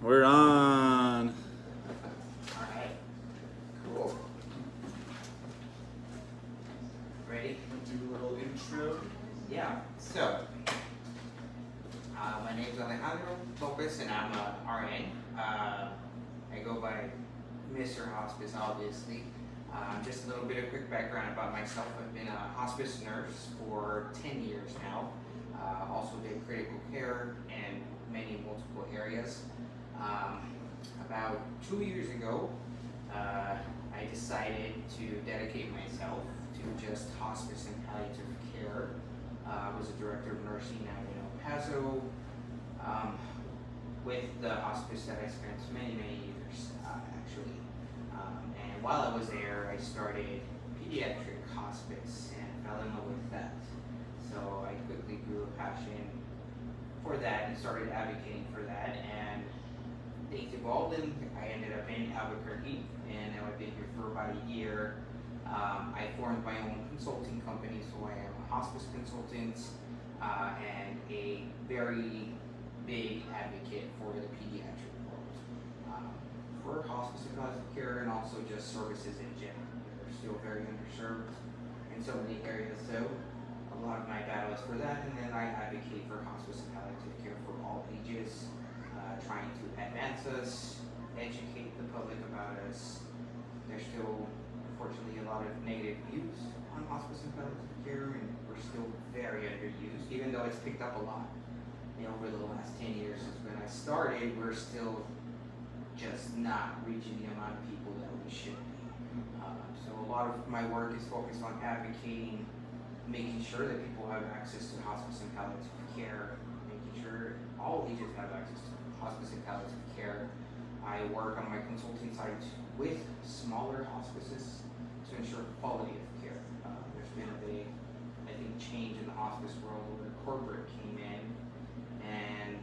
We're on. Alright, cool. Ready? Do a little intro. Yeah, so, my name is Alejandro Lopez and I'm a RN. I go by Mr. Hospice, obviously. Just a little bit of quick background about myself. I've been a hospice nurse for 10 years now. Also did critical care in many multiple areas. About 2 years ago, I decided to dedicate myself to just hospice and palliative care. I was a director of nursing out in El Paso with the hospice that I spent many years actually. And while I was there, I started pediatric hospice and fell in love with that. So I quickly grew a passion for that and started advocating for that. And things evolved and I ended up in Albuquerque and I've been here for about a year. I formed my own consulting company, so I am a hospice consultant and a very big advocate for the pediatric world, for hospice and palliative care and also just services in general. They're still very underserved in so many areas, so a lot of my battle is for that, and then I advocate for hospice and palliative care for all ages, trying to advance us, educate the public about us. There's still, unfortunately, a lot of negative views on hospice and palliative care, and we're still very underused, even though it's picked up a lot. Over the last 10 years since when I started, we're still just not reaching the amount of people that we should be. So a lot of my work is focused on advocating, making sure that people have access to hospice and palliative care, making sure all ages have access to hospice and palliative care. I work on my consulting side with smaller hospices to ensure quality of care. There's been a big, I think, change in the hospice world where corporate came in, and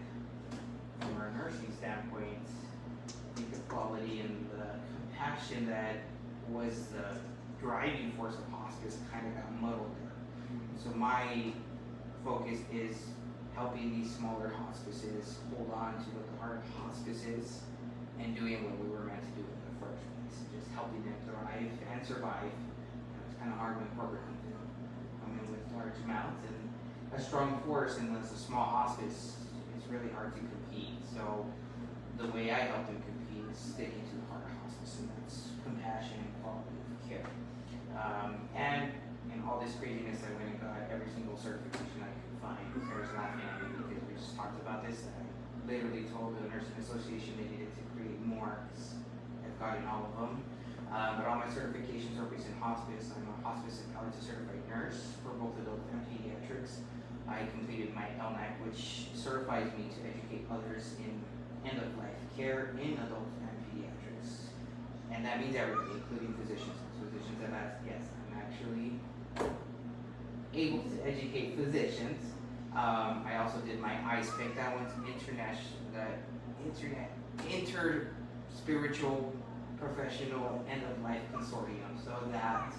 from a nursing standpoint, I think the quality and the compassion that was the driving force of hospice kind of got muddled there. So my focus is helping these smaller hospices hold on to what the heart of hospice is and doing what we were meant to do in the first place, just helping them thrive and survive. It's kind of hard when corporate comes in with large amounts and a strong force, and when it's a small hospice, it's really hard to compete. So the way I help them compete is sticking to the heart of hospice, and that's compassion and quality of care. And in all this craziness, I went and got every single certification I could find. There's not many, because we just talked about this. I literally told the Nursing Association they needed to create more, because I've gotten all of them. But all my certifications are based in hospice. I'm a hospice and palliative certified nurse for both adult and pediatrics. I completed my LNAC, which certifies me to educate others in end-of-life care in adults and pediatrics. And that means everything, including physicians. Physicians have asked, yes, I'm actually able to educate physicians. I also did my ISPEC, that one's inter-spiritual professional end-of-life consortium. So that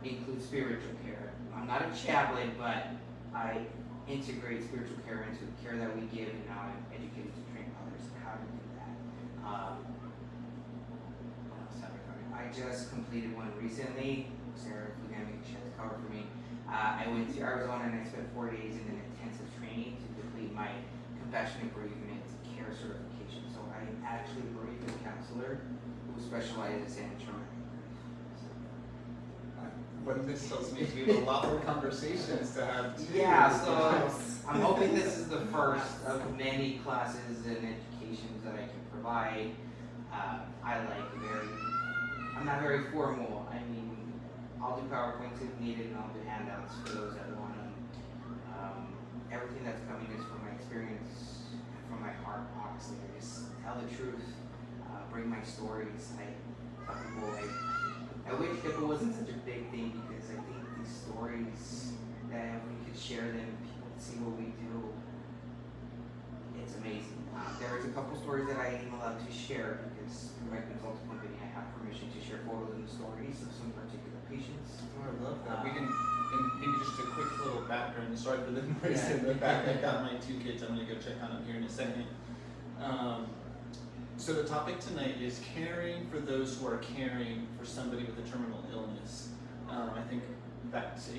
includes spiritual care. I'm not a chaplain, but I integrate spiritual care into the care that we give, and now I'm educated to train others how to do that. What else have I covered? I just completed one recently. Sarah, if you're gonna make a chance to cover for me. I went to Arizona and I spent 4 days in an intensive training to complete my compassionate bereavement care certification. So I'm actually a bereavement counselor who specializes in traumatic grief. What this tells me is we have a lot more conversations to have too. Yeah, so I'm hoping this is the first of many classes and educations that I can provide. I'm not very formal. I mean, I'll do PowerPoints if needed, and I'll do handouts for those that want them. Everything that's coming is from my experience and from my heart, honestly. I just tell the truth, bring my stories. I wish HIPAA wasn't such a big thing, because I think these stories, that if we could share them, people would see what we do. It's amazing. There's a couple stories that I am allowed to share, because through my consulting company, I have permission to share photos and stories of some particular patients. Oh, I love that. We can, and maybe just a quick little background. Sorry for the noise in the back. I got my 2 kids. I'm gonna go check on them here in a second. So the topic tonight is caring for those who are caring for somebody with a terminal illness. I think that's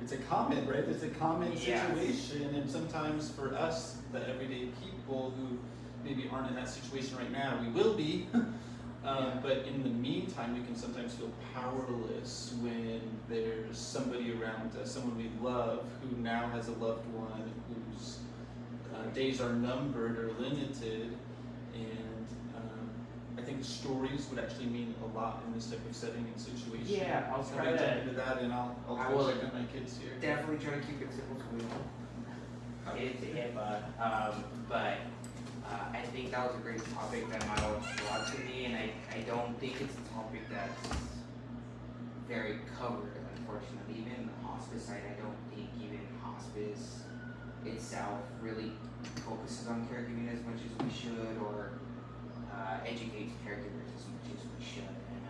it's a common, right? It's a common Yes. situation, and sometimes for us, the everyday people who maybe aren't in that situation right now, we will be. But in the meantime, we can sometimes feel powerless when there's somebody around us, someone we love, who now has a loved one whose days are numbered or limited. And I think stories would actually mean a lot in this type of setting and situation. Yeah, I'll try jump to. into that, and I'll I will check on my kids here. Definitely try to keep it simple so we don't get into it, but I think that was a great topic that my wife brought to me, and I don't think it's a topic that's very covered, unfortunately. Even the hospice side, I don't think even hospice itself really focuses on caregiving as much as we should, or educates caregivers as much as we should. And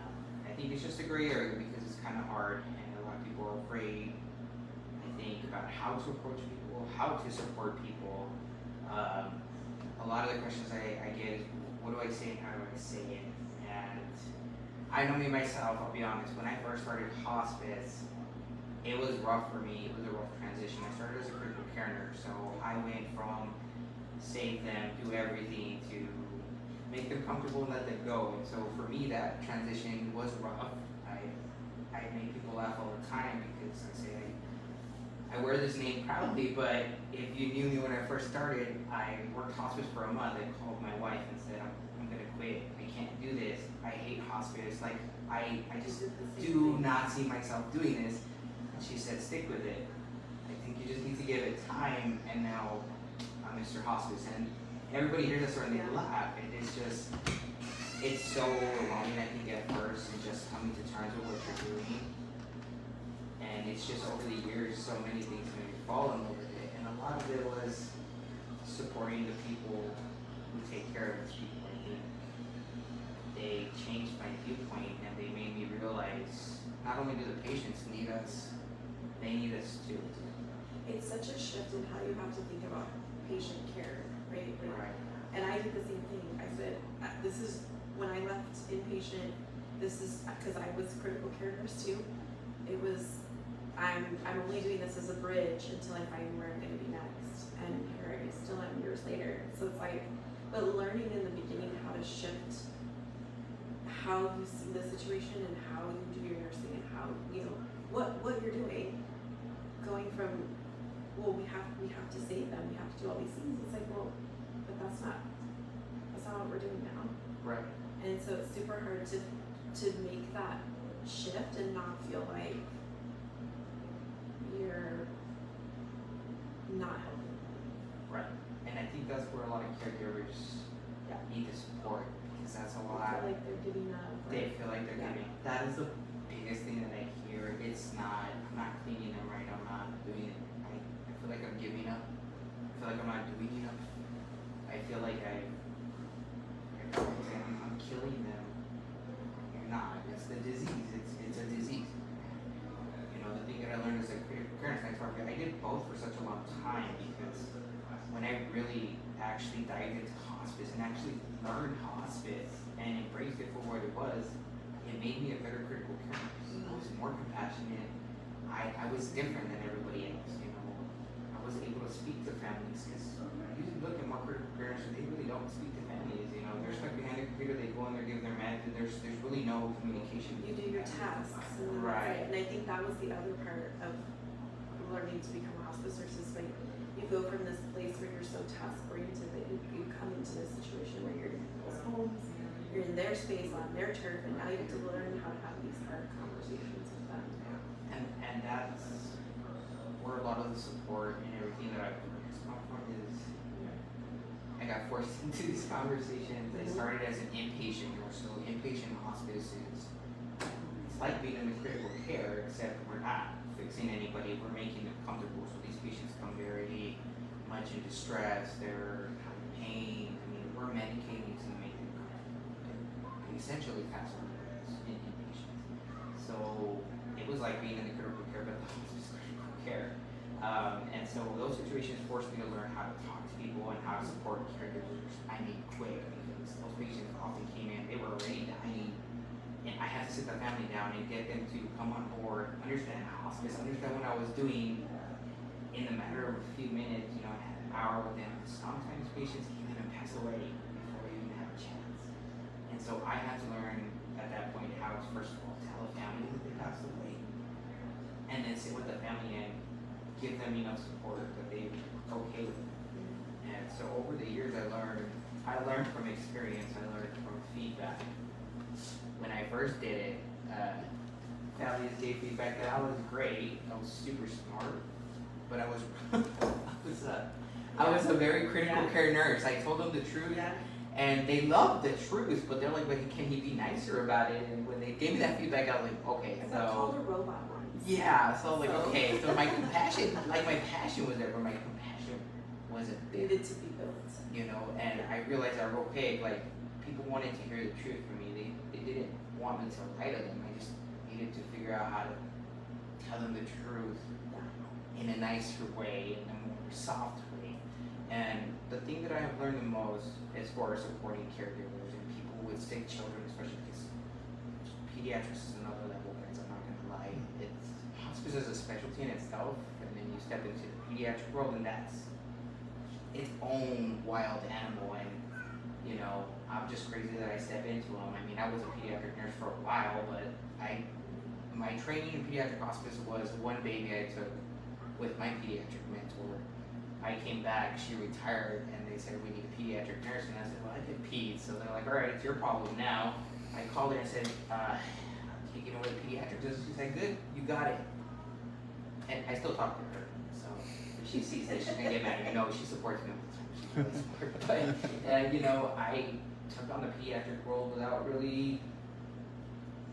I think it's just a gray area because it's kind of hard, and a lot of people are afraid, I think, about how to approach people, how to support people. A lot of the questions I get is, what do I say and how do I say it? And I know me myself, I'll be honest, when I first started hospice, it was rough for me. It was a rough transition. I started as a critical care nurse, so I went from save them, do everything, to make them comfortable and let them go. And so for me, that transition was rough. I make people laugh all the time because I say I wear this name proudly, but if you knew me when I first started, I worked hospice for a month. I called my wife and said, I'm gonna quit. I can't do this. I hate hospice. Like, I just do not see myself doing this. And she said, stick with it. I think you just need to give it time, and now I'm Mr. Hospice. And everybody hears that story and they laugh. And it's so overwhelming, I think, at first, and just coming to terms with what you're doing. And it's just over the years, so many things made me fall in love with it. And a lot of it was supporting the people who take care of these people. I think they changed my viewpoint, and they made me realize not only do the patients need us, they need us too. It's such a shift in how you have to think about patient care, right? Like, Right. And I did the same thing. I said, this is when I left inpatient. This is because I was critical care nurse too. It was. I'm only doing this as a bridge until I find where I'm going to be next. And here I still am years later. So it's like, but learning in the beginning how to shift how you see the situation and how you do your nursing and how, you know, what you're doing, going from, well, we have to save them, we have to do all these things. It's like, well, but that's not what we're doing now. Right. And so it's super hard to make that shift and not feel like you're not helping. Right. And I think that's where a lot of caregivers need the support, because that's a lot. They feel like they're giving up. They feel like they're giving. That is the biggest thing that I hear. It's not, I'm not cleaning them right, I'm not doing it. I feel like I'm giving up. I feel like I'm not doing enough. I feel like I'm killing them. You're not. It's the disease. It's a disease. You know, the thing that I learned as a critical care nurse, I did both for such a long time, because when I really actually dived into hospice and actually learned hospice and embraced it for what it was, it made me a better critical care nurse. I was more compassionate. I was different than everybody else, you know. I was able to speak to families, because you look at more critical care nurses, they really don't speak to families, you know. They're stuck behind a computer, they go in there, give their meds, and there's really no communication. You do your tasks, and then Right. And I think that was the other part of learning to become a hospice nurse, is like you go from this place where you're so task oriented that you come into this situation where you're in people's homes, you're in their space, on their turf, and now you have to learn how to have these hard conversations with them. And that's where a lot of the support and everything that I've come from is. I got forced into these conversations. I started as an inpatient nurse, so inpatient hospice is, it's like being in critical care, except we're not fixing anybody, we're making them comfortable. So these patients come very much in distress, they're having pain, I mean, we're medicating to make them comfortable. And essentially pass on in inpatient. So it was like being in the critical care, but the hospice critical care. And so those situations forced me to learn how to talk to people and how to support caregivers. I mean, quick, because those patients often came in, they were already dying, and I had to sit the family down and get them to come on board, understand hospice, understand what I was doing in a matter of a few minutes. You know, I had an hour with them. Sometimes patients can't even pass away before they even have a chance. And so I had to learn at that point how to, first of all, tell a family that they passed away, and then sit with the family and give them enough support that they're okay with it. And so over the years I learned from experience, I learned from feedback. When I first did it, families gave feedback that I was great, I was super smart, but I was a very critical care nurse. I told them the truth, and they loved the truth, but they're like, but can he be nicer about it? And when they gave me that feedback, I was like, okay, I got called a robot once. yeah, so like, okay, so my compassion, like my passion was there, but my compassion wasn't there. Needed to be built. You know, and I realized I wrote big, like, people wanted to hear the truth from me. They didn't want me to lie to them. I just needed to figure out how to tell them the truth in a nicer way, in a more soft way. And the thing that I have learned the most is for supporting caregivers and people with sick children, especially because pediatrics is another level, guys, I'm not gonna lie. Hospice is a specialty in itself, and then you step into the pediatric world, and that's its own wild animal. And you know, I'm just crazy that I step into them. I mean, I was a pediatric nurse for a while, but my training in pediatric hospice was one baby I took with my pediatric mentor. I came back, she retired, and they said, we need a pediatric nurse, and I said, well, I did peds, so they're like, all right, it's your problem now. I called her and said, I'm taking over the pediatrics. She said, good, you got it. And I still talk to her, so if she sees this, she's gonna get mad at me. No, she supports me. She's really smart. But, you know, I took on the pediatric world without really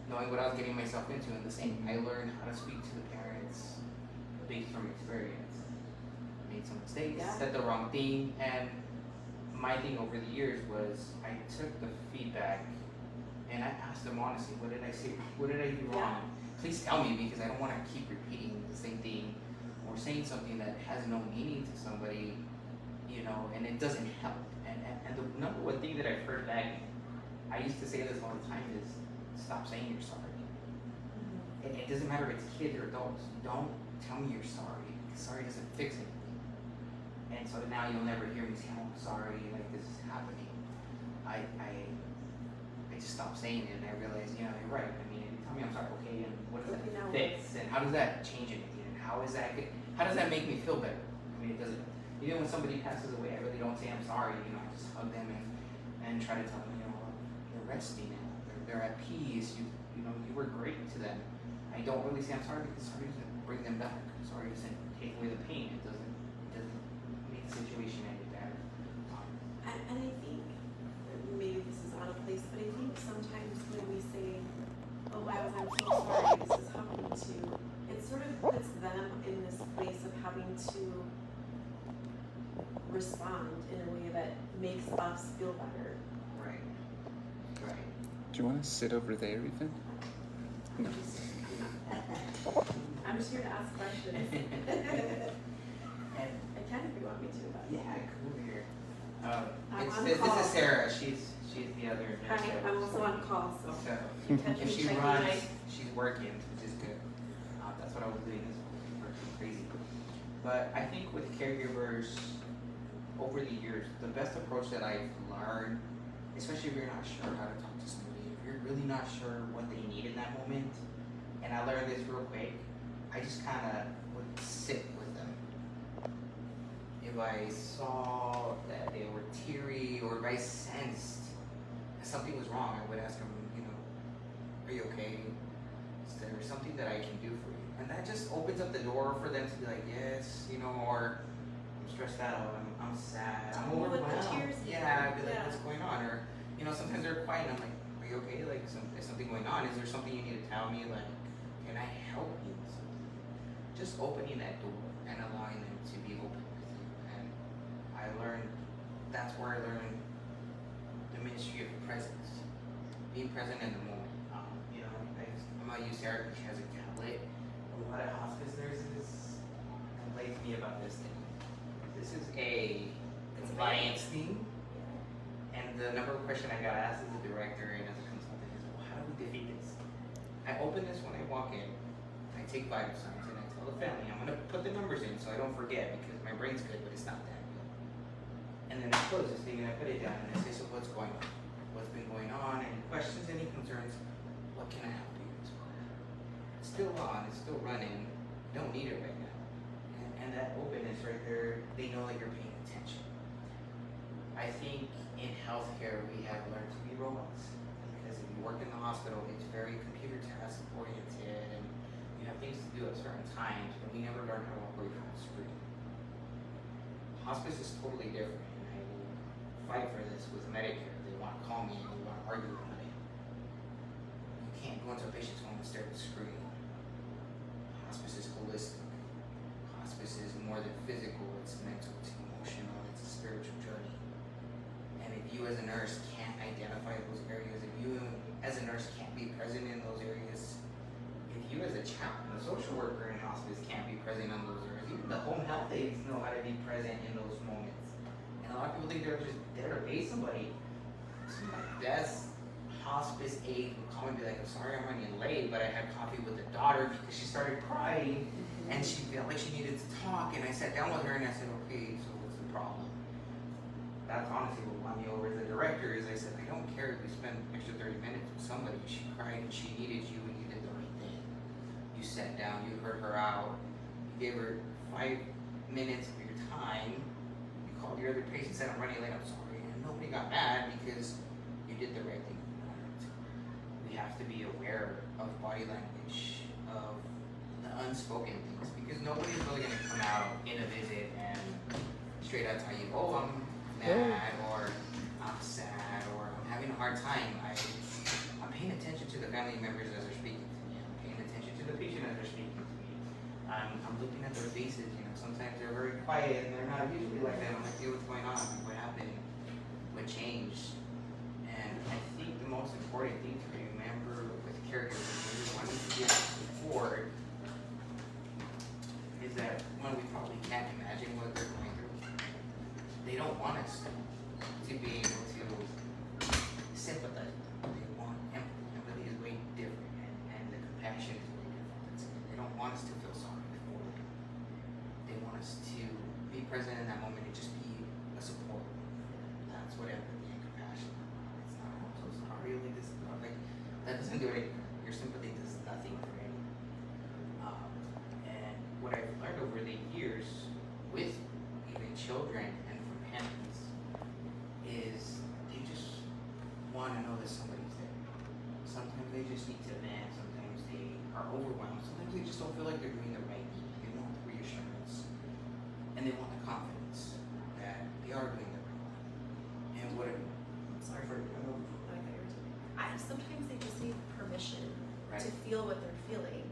knowing what I was getting myself into. And the same, I learned how to speak to the parents based from experience. I made some mistakes, said the wrong thing, and my thing over the years was I took the feedback and I asked them honestly, what did I say? What did I do wrong? Please tell me, because I don't want to keep repeating the same thing or saying something that has no meaning to somebody, you know, and it doesn't help. And the number one thing that I've heard back, I used to say this all the time, is stop saying you're sorry. It doesn't matter if it's kids or adults. Don't tell me you're sorry, because sorry doesn't fix anything. And so now you'll never hear me say, oh, I'm sorry, like this is happening. I just stopped saying it, and I realized, you know, you're right. I mean, if you tell me I'm sorry, okay, and what does that fix? And how does that change anything? And how does that make me feel better? I mean, it doesn't. Even when somebody passes away, I really don't say I'm sorry. You know, I just hug them and try to tell them, you know, they're resting now. They're at peace. You know, you were great to them. I don't really say I'm sorry, because sorry doesn't bring them back. Sorry doesn't take away the pain. It doesn't make the situation any better. And I think, maybe this is out of place, but I think sometimes when we say, oh, I'm so sorry, this is happening to, it sort of puts them in this place of having to respond in a way that makes us feel better. Right. Do you want to sit over there even? No. I'm just here to ask questions. I can if you want me to, but. Yeah, come over here. I'm on This call. is Sarah. She's the other nurse. Hi, I'm also on call, so. So You catch if me she checking runs, my- she's working, which is good. That's what I was doing, is working crazy. But I think with caregivers, over the years, the best approach that I've learned, especially if you're not sure how to talk to somebody, if you're really not sure what they need in that moment, and I learned this real quick, I just kind of would sit with them. If I saw that they were teary, or if I sensed that something was wrong, I would ask them, you know, are you okay? Is there something that I can do for you? And that just opens up the door for them to be like, yes, you know, or I'm stressed out, I'm sad, I'm Tell me what the overwhelmed. tears Yeah, I'd be like, yeah. what's going on? Or, you know, sometimes they're quiet and I'm like, are you okay? Like, is something going on? Is there something you need to tell me? Like, can I help you with something? Just opening that door and allowing them to be open with you. And I learned, that's where I learned the ministry of presence. Being present in the moment. You know, I'm not used to Sarah because she has a tablet. A lot of hospice nurses have complained to me about this thing. This is a It's compliance thing. And the number one question I got asked as a director and as a consultant is, well, how do we defeat this? I open this when I walk in. I take vital signs and I tell the family, I'm going to put the numbers in so I don't forget because my brain's good, but it's not that good. And then I close this thing and I put it down and I say, so what's going on? What's been going on? Any questions, any concerns? What can I help you with? It's still on, it's still running. Don't need it right now. And that openness right there, they know that you're paying attention. I think in healthcare we have learned to be robots. Because if you work in the hospital, it's very computer task oriented and you have things to do at certain times, but we never learn how to operate from the screen. Hospice is totally different, and I will fight for this with Medicare. They want to call me and they want to argue with me. You can't go into a patient's home and stare at the screen. Hospice is holistic. Hospice is more than physical, it's mental, it's emotional, it's a spiritual journey. And if you as a nurse can't identify those areas, if you as a nurse can't be present in those areas, if you as a chaplain, a social worker in hospice can't be present in those areas, even the home health aides know how to be present in those moments. And a lot of people think they're just there to pay somebody. Some of my best hospice aide would call me and be like, I'm sorry I'm running late, but I had coffee with the daughter because she started crying and she felt like she needed to talk. And I sat down with her and I said, okay, so what's the problem? That's honestly what won me over as a director is I said, I don't care if you spend extra 30 minutes with somebody. She cried and she needed you and you did the right thing. You sat down, you heard her out, you gave her 5 minutes of your time, you called your other patient, said I'm running late, I'm sorry, and nobody got mad because you did the right thing. We have to be aware of body language, of the unspoken things, because nobody's really going to come out in a visit and straight out tell you, oh, I'm mad, or I'm sad, or I'm having a hard time. I'm paying attention to the family members as they're speaking to me. I'm paying attention to the patient as they're speaking to me. I'm looking at their faces. Sometimes they're very quiet and they're not usually like that. I'm like, hey, what's going on? What happened? What changed? And I think the most important thing to remember with caregivers when we want to give support is that when we probably can't imagine what they're going through, they don't want us to be able to sympathize. They want empathy. Empathy is way different, and the compassion is way different. They don't want us to feel sorry for them. They want us to be present in that moment and just be a support. That's what empathy and compassion are. It's not, I'm so sorry, like this, like, that doesn't do anything. Your sympathy does nothing for anyone. And what I've learned over the years with even children and from parents is they just want to know that somebody's there. Sometimes they just need to vent, sometimes they are overwhelmed, sometimes they just don't feel like they're doing the right thing. They want the reassurance and they want the confidence that they are doing the right thing. And what I'm sorry for sometimes they just need permission Right. to feel what they're feeling,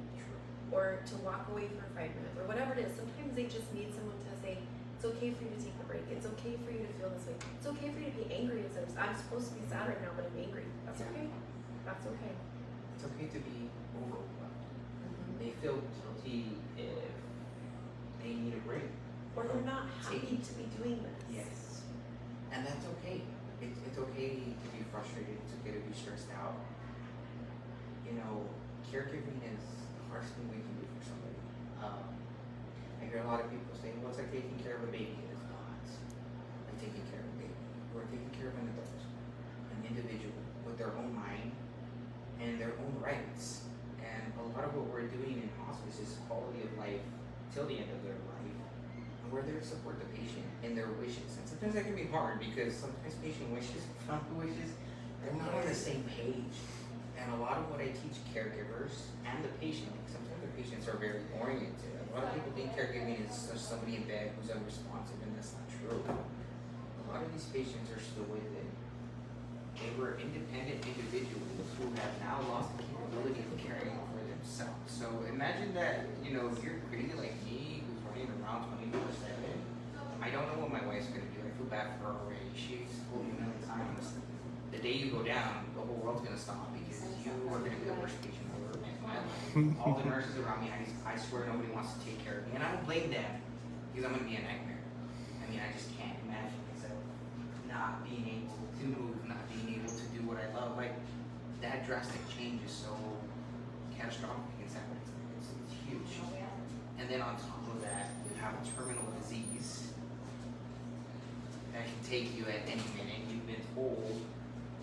or to walk away for 5 minutes, or whatever it is. Sometimes they just need someone to say, it's okay for you to take a break. It's okay for you to feel this way. It's okay for you to be angry instead of, I'm supposed to be sad right now, but I'm angry. That's okay. That's okay. It's okay to be overwhelmed. They feel guilty if they need a break. Or they're not happy to be doing this. Yes. And that's okay. It's okay to be frustrated. It's okay to be stressed out. You know, caregiving is the hardest thing we can do for somebody. I hear a lot of people saying, well, it's like taking care of a baby. And it's not. Like taking care of a baby. We're taking care of an adult, an individual with their own mind and their own rights. And a lot of what we're doing in hospice is quality of life till the end of their life. And we're there to support the patient in their wishes. And sometimes that can be hard because sometimes patient wishes, family wishes, they're not on the same page. And a lot of what I teach caregivers and the patient, because sometimes the patients are very oriented. A lot of people think caregiving is just somebody in bed who's unresponsive, and that's not true. A lot of these patients are still within. They were independent individuals who have now lost the capability of caring for themselves. So imagine that, if you're crazy like me, who's running around 24/7, I don't know what my wife's gonna do. I feel bad for her already. She's told me a million times, the day you go down, the whole world's gonna stop because you are gonna be the worst patient I've ever met in my life. All the nurses around me, I swear nobody wants to take care of me, and I don't blame them. because I'm gonna be a nightmare. I mean, I just can't imagine myself not being able to move, not being able to do what I love. Like, that drastic change is so catastrophic. It's huge. And then on top of that, you have a terminal disease that can take you at any minute. You've been told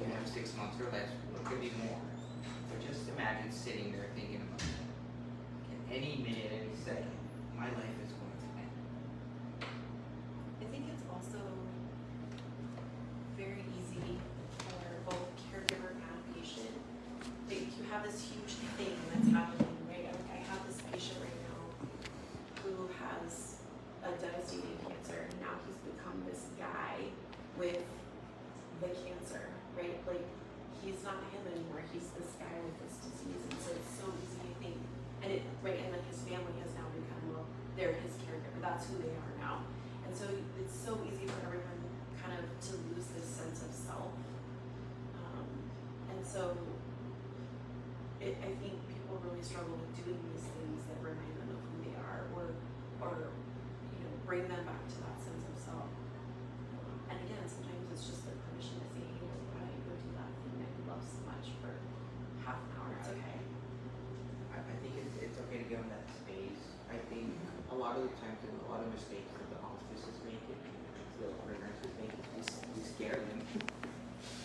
you have 6 months or less, it could be more. But just imagine sitting there thinking about it. At any minute, any second, my life is going to end. I think it's also very easy for both caregiver and patient. Like, you have this huge thing that's happening, right? I have this patient right now who has a devastating cancer, and now he's become this guy with the cancer, right? Like, he's not him anymore. He's this guy with this disease, and so it's so easy to think, and it right, and then his family has now become, well, they're his caregiver. That's who they are now, and so it's so easy for everyone kind of to lose this sense of self, and so I think people really struggle with doing these things that remind them of who they are, or bring them back to that sense of self. And again, sometimes it's just the permission to say, hey, why don't you go do that thing that you love so much for half an hour? It's okay. I think it's okay to give them that space. I think a lot of the times, and a lot of mistakes that the hospices make, the nurses make, is we scare them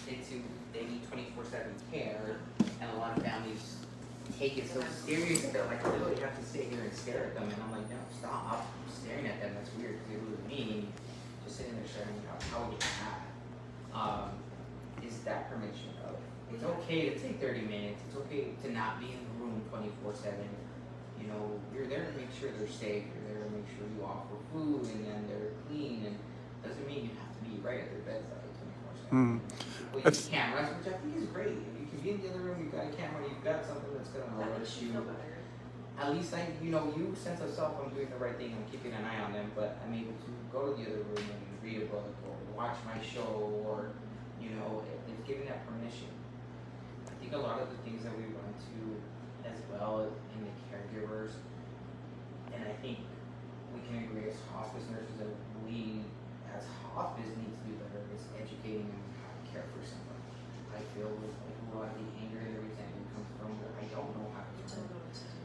into they need 24/7 care, and a lot of families take it so serious. They're like, oh, you have to sit here and stare at them, and I'm like, no, stop staring at them. That's weird. Because it was me just sitting there staring. How would you have? Is that permission of it's okay to take 30 minutes. It's okay to not be in the room 24/7. You know, you're there to make sure they're safe. You're there to make sure you offer food and then they're clean. And doesn't mean you have to be right at their bedside 24/7. Well, you use cameras, which I think is great. If you can be in the other room, you've got a camera, you've got something that's gonna That alert makes you. you feel better. At least you sense of self, I'm doing the right thing, I'm keeping an eye on them, but I'm able to go to the other room and read a book or watch my show or, it's giving that permission. I think a lot of the things that we run to as well in the caregivers, and I think we can agree as hospice nurses that we as hospice need to do better is educating them on how to care for someone. I feel like a lot of the anger and the resentment comes from where I don't know how to do it.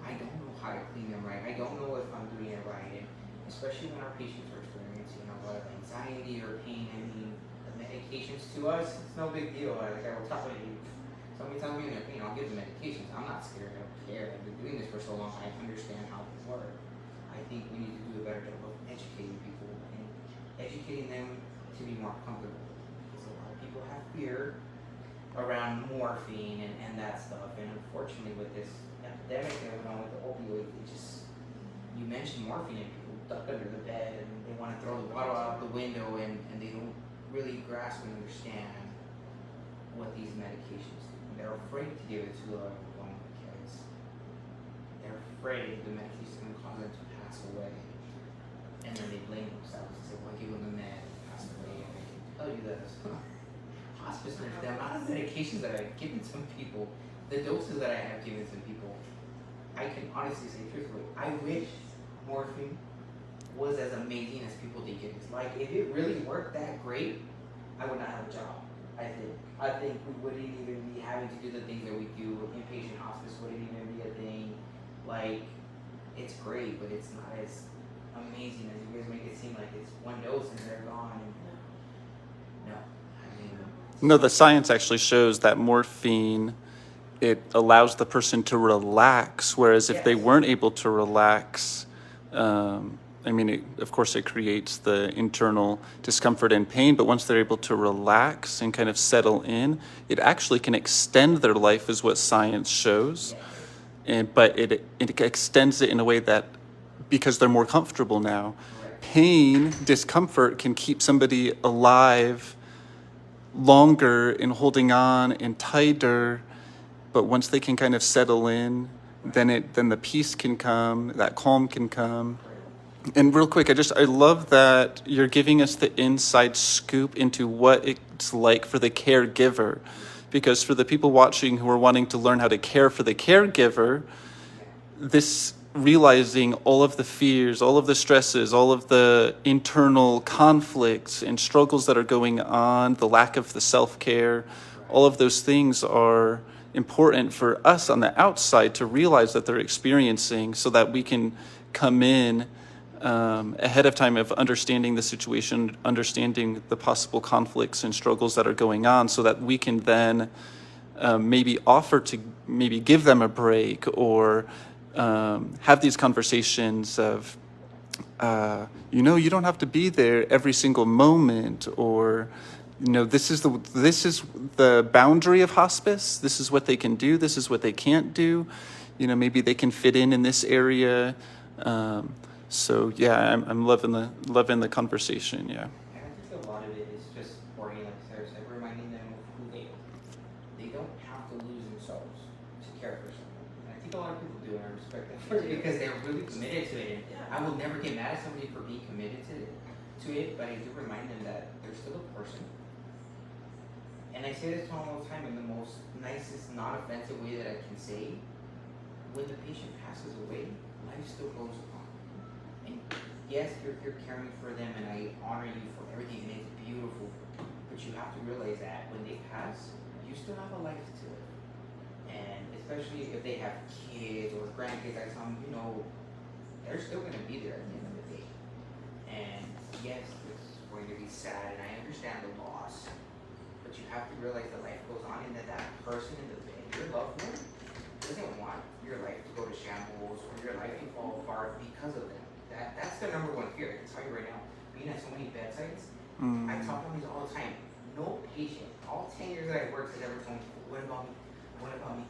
I don't know how to clean them right. I don't know if I'm doing it right. And especially when our patients are experiencing a lot of anxiety or pain. I mean, the medications to us, it's no big deal. Like I will tell you, somebody tells me, I'll give them medications. I'm not scared. I don't care. I've been doing this for so long. I understand how they work. I think we need to do a better job of educating people and educating them to be more comfortable. Because a lot of people have fear around morphine and that stuff. And unfortunately, with this epidemic that went on with the opioid, you mentioned morphine and people duck under the bed and they want to throw the bottle out the window and they don't really grasp and understand what these medications do. They're afraid to give it to one of the kids. They're afraid the medication is going to cause them to pass away. And then they blame themselves and say, well, I gave them the med and passed away. And I can tell you that as hospice nurse, the amount of medications that I've given some people, the doses that I have given some people, I can honestly say truthfully, I wish morphine was as amazing as people think it is. Like, if it really worked that great, I would not have a job. I think we wouldn't even be having to do the things that we do. Inpatient hospice wouldn't even be a thing. Like, it's great, but it's not as amazing as you guys make it seem like. It's one dose and they're gone. And no, No, the science actually shows that morphine, it allows the person to relax, whereas if they weren't able to relax, of course it creates the internal discomfort and pain, but once they're able to relax and kind of settle in, it actually can extend their life is what science shows. But it extends it in a way that, because they're more comfortable now, pain, discomfort can keep somebody alive longer and holding on and tighter, but once they can kind of settle in, then the peace can come, that calm can come. And real quick, I love that you're giving us the inside scoop into what it's like for the caregiver, because for the people watching who are wanting to learn how to care for the caregiver, this realizing all of the fears, all of the stresses, all of the internal conflicts and struggles that are going on, the lack of the self-care, all of those things are important for us on the outside to realize that they're experiencing, so that we can come in ahead of time of understanding the situation, understanding the possible conflicts and struggles that are going on, so that we can then maybe offer to maybe give them a break, or have these conversations of, you don't have to be there every single moment, or this is the boundary of hospice. This is what they can do. This is what they can't do. Maybe they can fit in this area. So yeah, I'm loving the conversation. Yeah. And I think a lot of it is just pouring, like Sarah said, reminding them of who they are. They don't have to lose themselves to care for someone. And I think a lot of people do, and I respect that for it because they're really committed to it. And I will never get mad at somebody for being committed to it, but I do remind them that they're still a person. And I say this to them all the time in the most nicest, non-offensive way that I can say. When the patient passes away, life still goes on. And yes, you're caring for them, and I honor you for everything, and it's beautiful. But you have to realize that when they pass, you still have a life to live. And especially if they have kids or grandkids, I tell them, they're still going to be there at the end of the day. And yes, it's going to be sad, and I understand the loss. But you have to realize that life goes on, and that person in the bed, your loved one, doesn't want your life to go to shambles or your life to fall apart because of them. That's the number one fear. I can tell you right now, being at so many bedsides, I talk about these all the time. No patient, all 10 years that I worked, has ever told me, what about me? What about me?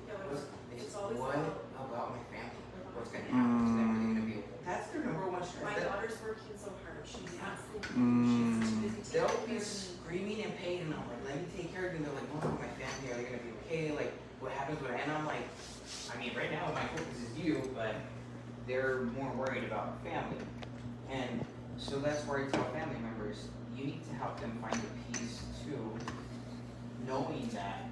It's always what about my family? What's going to happen to them? Are they going to be okay? That's their number one stress. My daughter's working so hard. She's absolutely she's too busy They'll taking be care of me. screaming in pain, and I'm like, let me take care of you. And they're like, what about my family? Are they going to be okay? Like, what happens when? And I'm like, right now my focus is you, but they're more worried about family. And so that's where I tell family members, you need to help them find the peace too, knowing that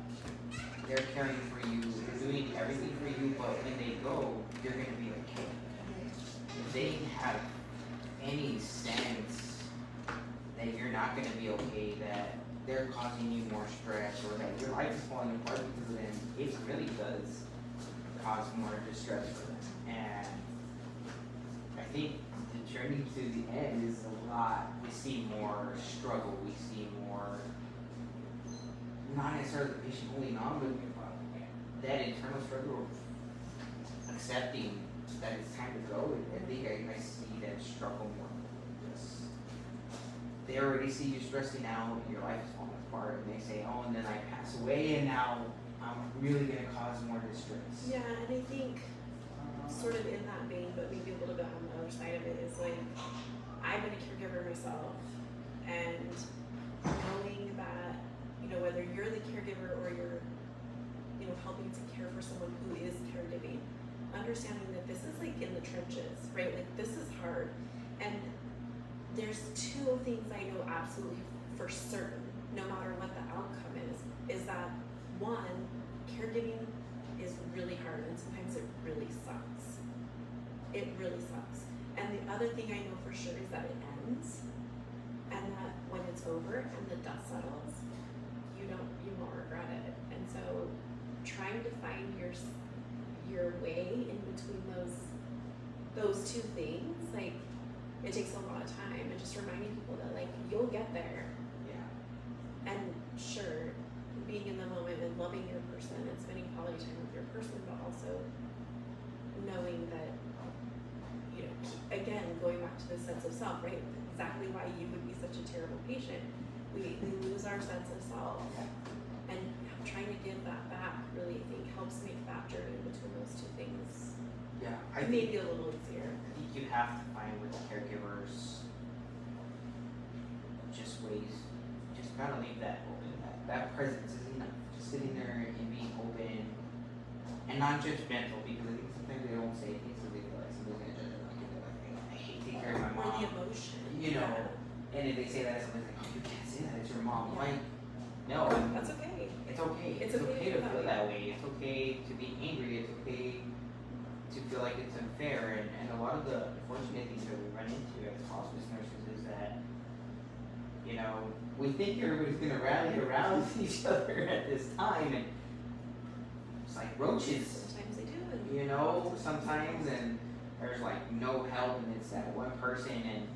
they're caring for you, they're doing everything for you, but when they go, you're going to be okay. If they have any sense that you're not going to be okay, that they're causing you more stress, or that your life is falling apart because of them, it really does cause more distress for them. And I think the journey to the end is a lot. We see more struggle, we see more, not necessarily the patient holding on, but that internal struggle of accepting that it's time to go. I think I see that struggle more. They already see you stressing out, your life is falling apart, and they say, oh, and then I pass away, and now I'm really going to cause more distress. Yeah, and I think sort of in that vein, but maybe a little bit on the other side of it, is like, I've been a caregiver myself, and knowing that, whether you're the caregiver or you're, helping to care for someone who is caregiving, understanding that this is like in the trenches, right? Like, this is hard. And there's two things I know absolutely for certain, no matter what the outcome is that one, caregiving is really hard, and sometimes it really sucks. It really sucks. And the other thing I know for sure is that it ends, and that when it's over and the dust settles, you won't regret it. And so trying to find your way in between those two things, like, it takes a lot of time, and just reminding people that, like, you'll get there. Yeah. And sure, being in the moment and loving your person and spending quality time with your person, but also knowing that, again, going back to the sense of self, right? Exactly why you would be such a terrible patient. We lose our sense of self, and trying to give that back really, I think, helps make that journey between those two things Yeah. maybe a little easier. I think you have to find with caregivers just ways, just gotta leave that open. That presence is enough. Just sitting there and being open and not judgmental, because I think sometimes they don't say things so they feel like somebody's gonna judge them. Like, I hate taking care of my Or mom. the emotion. And if they say that, somebody's like, oh, you can't say that, it's your mom. Yeah. Like, no. That's okay. It's okay. It's It's okay okay to to feel feel that that way. It's okay to be angry. It's okay to feel like it's unfair, and a lot of the unfortunate things that we run into as hospice nurses is that, you know, we think everybody's gonna rally around each other at this time, and it's like roaches, Sometimes they do, and you know, sometimes, and there's like no help, and it's that one person, and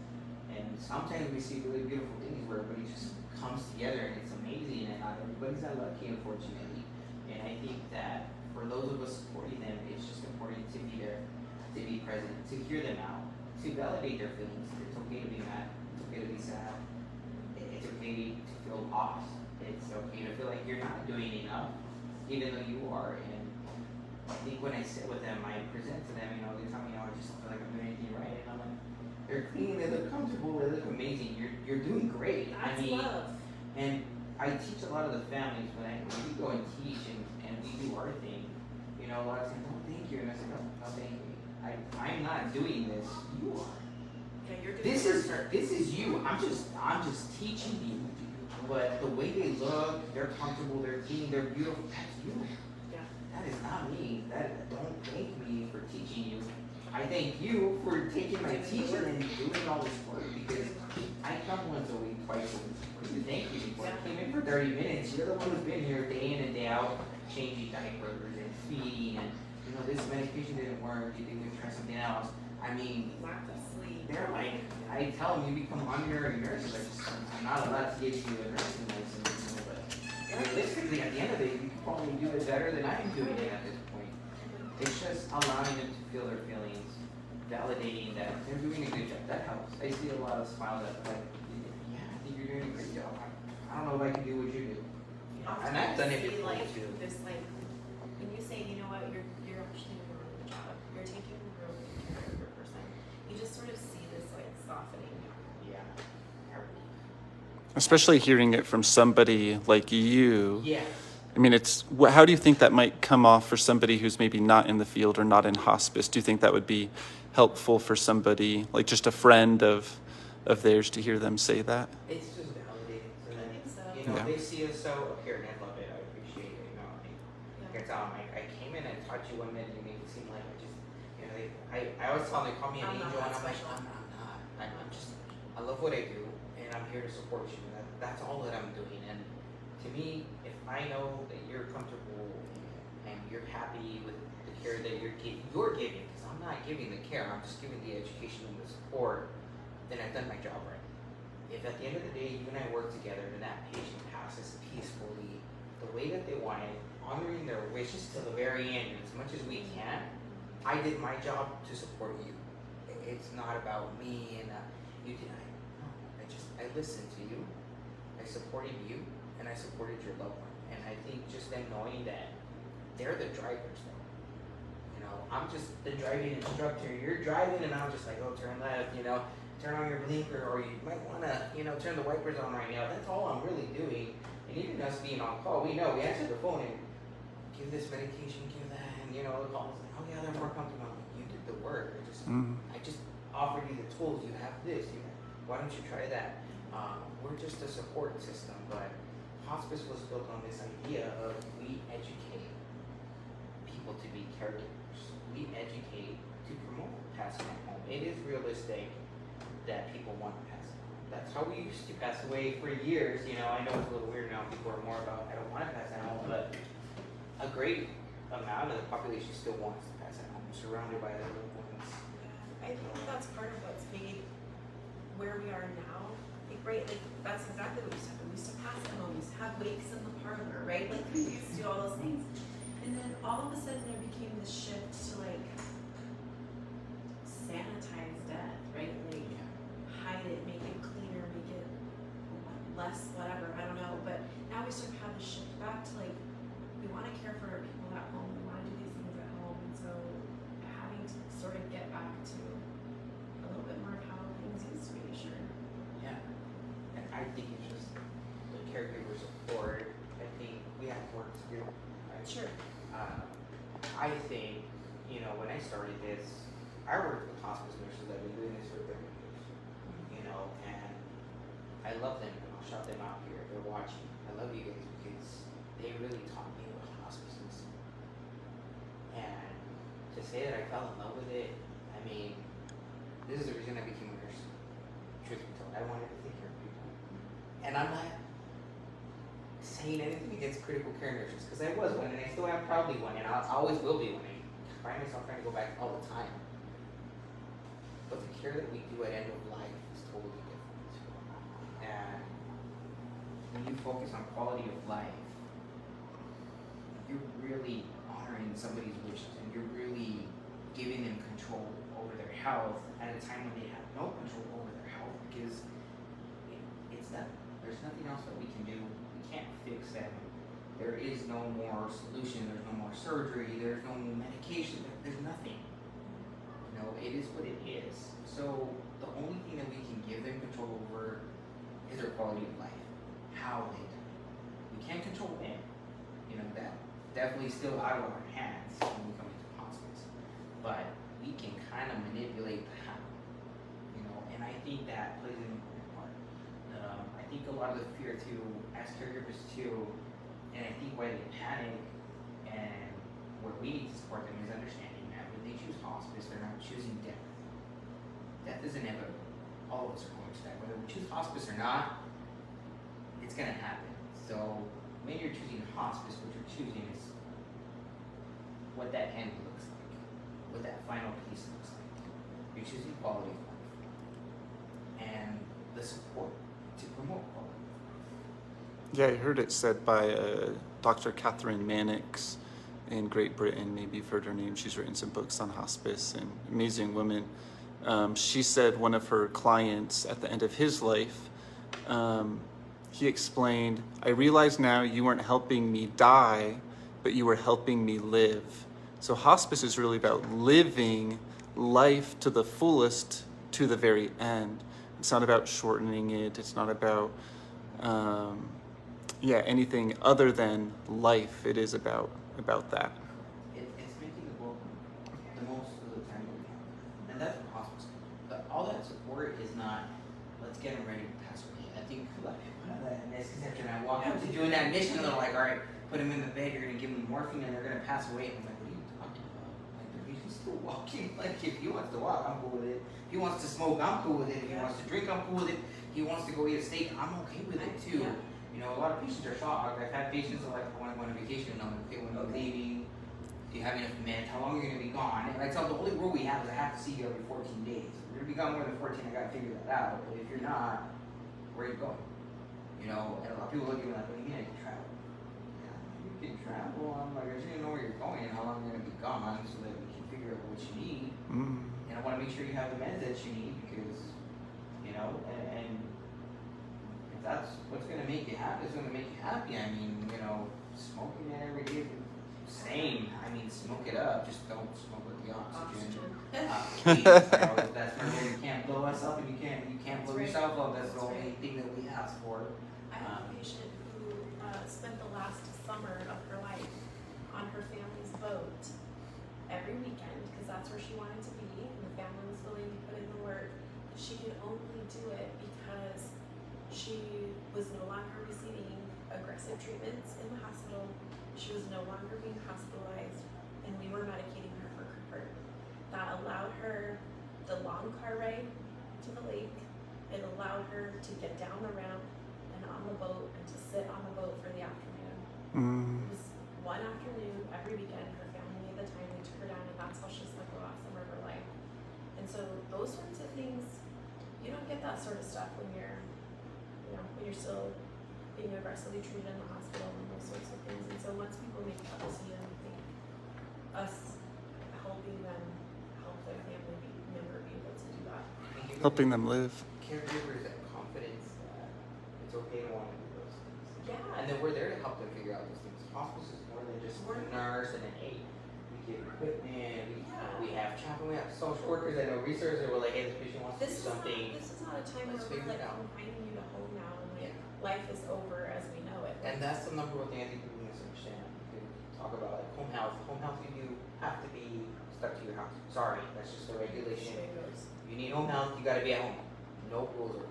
sometimes we see really beautiful things where everybody just comes together, and it's amazing, and not everybody's that lucky, unfortunately. And I think that for those of us supporting them, it's just important to be there, to be present, to hear them out, to validate their feelings. It's okay to be mad, it's okay to be sad, it's okay to feel lost, it's okay to feel like you're not doing enough, even though you are. And I think when I sit with them, I present to them, you know, they tell me, I just don't feel like I'm doing anything right, and I'm like, they're clean, they look comfortable, they look amazing, you're doing great. that's I mean, love. and I teach a lot of the families when we go and teach and we do our thing, you know, a lot of times, oh, thank you, and I say, no, thank you. I'm not doing this, you are. Yeah, you're doing This your is part. this is you. I'm just teaching you. But the way they look, they're comfortable, they're clean, they're beautiful. That's you. Yeah. That is not me. Don't thank me for teaching you. I thank you for taking my teaching and doing all this work, because I come once a week, twice a week. What do you thank you for? I came in for 30 minutes. You're the one who's been here day in and day out, changing diapers and feeding, and you know, this medication didn't work. You think we try something else? I mean, Lack of sleep. they're like, I tell them, you become honorary nurses. I'm not allowed to give you a nursing license, you know, but realistically, at the end of it, you can probably do it better than I'm doing it at this point. It's just allowing them to feel their feelings, validating that they're doing a good job. That helps. I see a lot of smiles that like, yeah, I think you're doing a great job. I don't know if I can do what you do. You know, and I've done it See, before like, too. this, like, when you say, you know what, you're actually doing a really good job. You're taking real good care of your person. You just sort of see this like softening. Yeah. Especially hearing it from somebody like you. Yeah. I mean, how do you think that might come off for somebody who's maybe not in the field or not in hospice? Do you think that would be helpful for somebody, like just a friend of theirs, to hear them say that? It's just validating to them. I think so. You know, Yeah. they see us so appeared, and I love it. I appreciate it. You know, I tell them, I came in and taught you one minute, you make it seem like I just, you know, I always tell them, they call me an I'm not angel, and that I'm like, special. I'm not. I'm just, I love what I do, and I'm here to support you. That's all that I'm doing. And to me, if I know that you're comfortable and you're happy with the care that you're giving, because I'm not giving the care, I'm just giving the education and the support, then I've done my job right. If at the end of the day you and I work together and that patient passes peacefully, the way that they want it, honoring their wishes to the very end, as much as we can, I did my job to support you. It's not about me and you did. No, I listened to you, I supported you, and I supported your loved one. And I think just them knowing that they're the drivers though. You know, I'm just the driving instructor. You're driving and I'm just like, oh, turn left, you know, turn on your blinker, or you might wanna, you know, turn the wipers on right now. That's all I'm really doing. And even us being on call, we know, we answer the phone and give this medication, give that, and you know, the call is like, oh yeah, they're more comfortable. I'm like, you did the work. I just offered you the tools. You have this. Why don't you try that? We're just a support system, but hospice was built on this idea of we educate people to be caregivers. We educate to promote passing at home. It is realistic that people want to pass at home. That's how we used to pass away for years. You know, I know it's a little weird now. People are more about, I don't want to pass at home, but a great amount of the population still wants to pass at home, surrounded by their loved ones. I think that's part of what's made where we are now. Like, right, like that's exactly what we used to have. We used to pass at home, we used to have wakes in the parlor, right? Like we used to do all those things. And then all of a sudden there became this shift to like sanitize death, right? Like hide it, make it cleaner, make it less whatever, I don't know. But now we sort of have this shift back to like, we want to care for our people at home, we want to do these things at home. And so having to sort of get back to a little bit more of how things used to be, sure. Yeah. And I think it's just the caregiver support. I think we have work to do. Right? Sure. I think, you know, when I started this, I worked with hospice nurses. I've been doing this for 30 years. You know, and I love them. And I'll shout them out here if they're watching. I love you guys because they really taught me what hospice is. And to say that I fell in love with it, I mean, this is the reason I became a nurse. Truth be told, I wanted to take care of people. And I'm not saying anything against critical care nurses, because I was one, and I still am probably one, and I always will be one. I find myself trying to go back all the time. But the care that we do at end of life is totally different. And when you focus on quality of life, you're really honoring somebody's wishes, and you're really giving them control over their health at a time when they have no control over their health, because it's that there's nothing else that we can do. We can't fix them. There is no more solution. There's no more surgery. There's no medication. There's nothing. You know, it is what it is. So the only thing that we can give them control over is their quality of life, how they die. We can't control them. You know, that definitely still out of our hands when we come into hospice. But we can kind of manipulate the how. You know, and I think that plays an important part. I think a lot of the fear too, as caregivers too, and I think why they panic and where we need to support them is understanding that when they choose hospice, they're not choosing death. Death is inevitable. All of us are going to die. Whether we choose hospice or not, it's going to happen. So when you're choosing hospice, what you're choosing is what that end looks like, what that final piece looks like. You're choosing quality of life and the support to promote quality. Yeah, I heard it said by Dr. Catherine Mannix in Great Britain. Maybe you've heard her name. She's written some books on hospice, and amazing woman. She said one of her clients at the end of his life, he explained, I realize now you weren't helping me die, but you were helping me live. So hospice is really about living life to the fullest to the very end. It's not about shortening it. It's not about anything other than life. It is about that. It's making the world the most of the time that we have. And that's what hospice. But all that support is not, let's get them ready to pass away. I think a lot of people have that misconception. I walk up to doing that mission and they're like, all right, put them in the bed, you're going to give them morphine and they're going to pass away. And I'm like, what are you talking about? Like, the patient's still walking. Like, if he wants to walk, I'm cool with it. If he wants to smoke, I'm cool with it. If he wants to drink, I'm cool with it. If he wants to go eat a steak, I'm okay with it too. Yeah. You know, a lot of patients are shocked. I've had patients that are like, I want to go on a vacation, and I'm like, okay, when are you leaving? Do you have enough meds? How long are you going to be gone? And I tell them the only rule we have is I have to see you every 14 days. If you're going to be gone more than 14, I got to figure that out. But if you're not, where are you going? You know, and a lot of people look at me like, what do you mean I can travel? Yeah, you can travel. I'm like, I just need to know where you're going and how long you're going to be gone so that we can figure out what you need. And I want to make sure you have the meds that you need because, you know, and if that's what's going to make you happy, it's going to make you happy. I mean, you know, smoking it every day, same. I mean, smoke it up. Just don't smoke with the oxygen. Please, you know, that's where you can't blow us up and you can't blow yourself up. That's the only thing that we ask for. I have a patient who spent the last summer of her life on her family's boat every weekend because that's where she wanted to be and the family was willing to put in the work. But she could only do it because she was no longer receiving aggressive treatments in the hospital. She was no longer being hospitalized, and we were medicating her for comfort. That allowed her the long car ride to the lake. It allowed her to get down the ramp and on the boat and to sit on the boat for the afternoon. It was one afternoon every weekend. Her family made the time. They took her down, and that's how she spent the last summer of her life. And so those sorts of things, you don't get that sort of stuff when you're still being aggressively treated in the hospital and those sorts of things. And so once people make that decision, I think us helping them help their family member be able to do that. Helping them live. Caregivers that confidence that it's okay to want to do those things. Yeah. And then we're there to help them figure out those things. Hospice is more than just a nurse and an aide. We give equipment, we have chaplain, we have social workers that know resources, and we're like, hey, this patient wants to do something. This is not a time Let's where we're figure it like out. confining you to home now and like life is over as we know it. And that's the number one thing I think people misunderstand. You talk about like home health. Home health, you have to be stuck to your house. Sorry, that's just the regulation. You need home health, you gotta be at home. No rules are.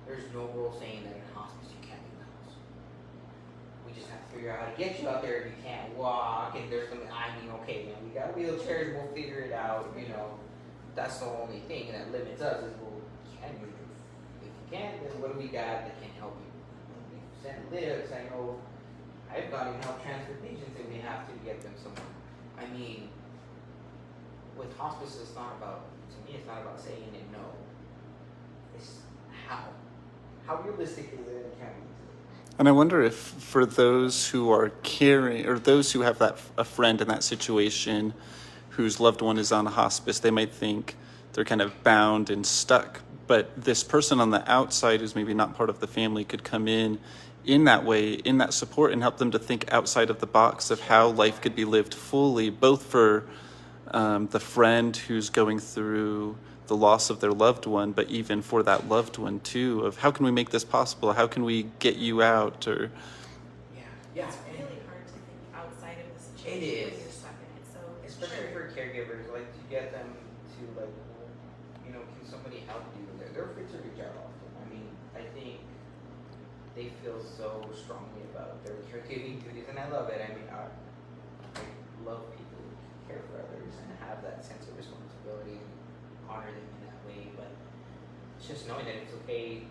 There's no rule saying that in hospice you can't leave the house. We we just have to figure out how to get you out there if you can't walk, and there's some, I mean, okay, man, we got wheelchairs, we'll figure it out, you know. That's the only thing that limits us is, well, can you? If you can't, then what do we got that can help you? We send lifts, I know I've gotten help transfer patients and we have to get them somewhere. I mean, with hospice, it's not about, to me, it's not about saying it no. It's how. How realistic is it and can we? And I wonder if for those who are caring, or those who have a friend in that situation whose loved one is on a hospice, they might think they're kind of bound and stuck. But this person on the outside who's maybe not part of the family could come in that way, in that support, and help them to think outside of the box of how life could be lived fully, both for the friend who's going through the loss of their loved one, but even for that loved one too, of how can we make this possible? How can we get you out? Or Yeah. It's really hard to think outside of the situation It when is. you're stuck in it. So Especially for caregivers, like to get them to like, you know, can somebody help you? They're afraid to reach out often. I mean, I think they feel so strongly about their caregiving duties, and I love it. I mean, I love people who care for others and have that sense of responsibility and honor them in that way. But it's just knowing that it's okay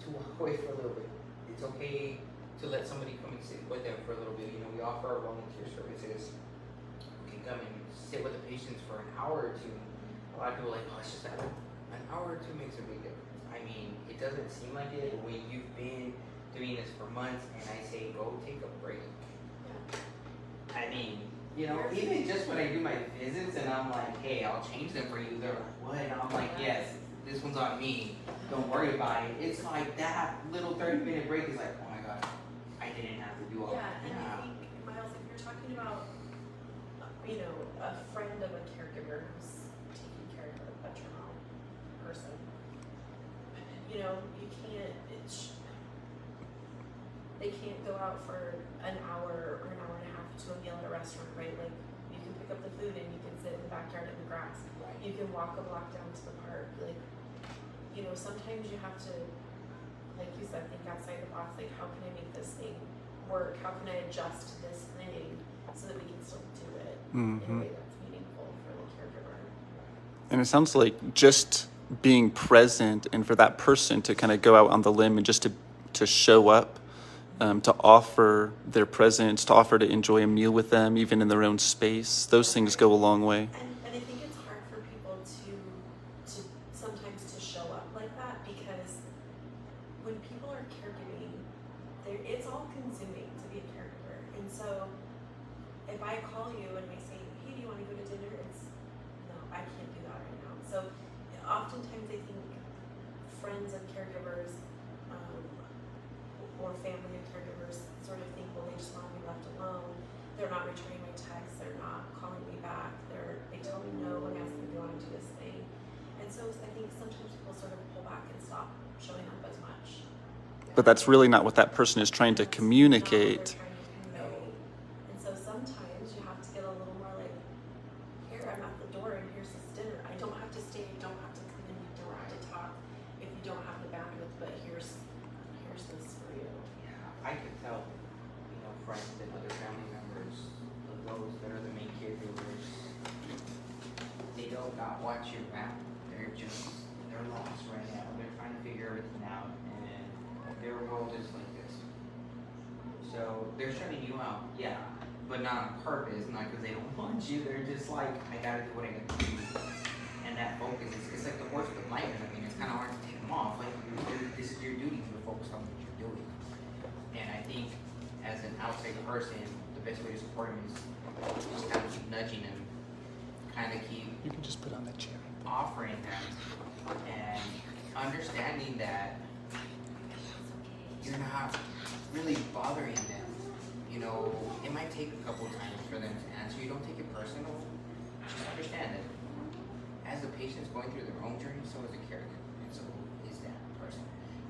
to walk away for a little bit. It's okay to let somebody come and sit with them for a little bit. You know, we offer our volunteer services. We can come and sit with the patients for an hour or two. A lot of people are like, oh, it's just that an hour or two makes a big difference. I mean, it doesn't seem like it when you've been doing this for months and I say, go take a break. I mean, you know, even just when I do my visits and I'm like, hey, I'll change them for you. They're like, what? And I'm like, yes, this one's on me. Don't worry about it. It's like that little 30-minute break is like, oh my God, I didn't have to do all that. and I think, Miles, if you're talking about, you know, a friend of a caregiver who's taking care of a terminal person, you know, you can't, they can't go out for an hour or an hour and a half to a meal at a restaurant, right? Like, you can pick up the food and you can sit in the backyard in the grass. Right. You can walk a block down to the park. Like, you know, sometimes you have to, like you said, think outside the box. Like, how can I make this thing work? How can I adjust this thing so that we can still do it in a way that's meaningful for the caregiver? And it sounds like just being present and for that person to kind of go out on the limb and just to show up, to offer their presence, to offer to enjoy a meal with them, even in their own space. Those things go a long way. And I think it's hard for people to sometimes to show up like that, because when people are caregiving, it's all consuming to be a caregiver. And so if I call you and I say, hey, do you want to go to dinner? It's, no, I can't do that right now. So oftentimes I think friends of caregivers or family of caregivers sort of think, well, they just want to be left alone. They're not returning my texts. They're not calling me back. They tell me no when I ask them, do you want to do this thing? And so I think sometimes people sort of pull back and stop showing up as much. But that's really not what that person is trying to communicate. And so sometimes you have to get a little more like, here, I'm at the door and here's this dinner. I don't have to stay, you don't have to come in, you don't have to talk if you don't have the bandwidth, but here's this for you. Yeah, I could tell, you know, friends and other family members of those that are the main caregivers, they don't not watch your back. They're lost right now. They're trying to figure everything out, and their world is like this. So they're shutting you out, yeah, but not on purpose, not because they don't want you. They're just like, I gotta do what I gotta do. And that focus it's like the worst of life. I mean, it's kind of hard to take them off. Like, this is your duty to focus on what you're doing. And I think as an outside person, the best way to support them is just kind of keep nudging them, kind of keep You can just put on that chair. offering them and understanding that you're not really bothering them. You know, it might take a couple times for them to answer. You don't take it personal. Just understand that as the patient's going through their own journey, so is the caregiver, and so is that person.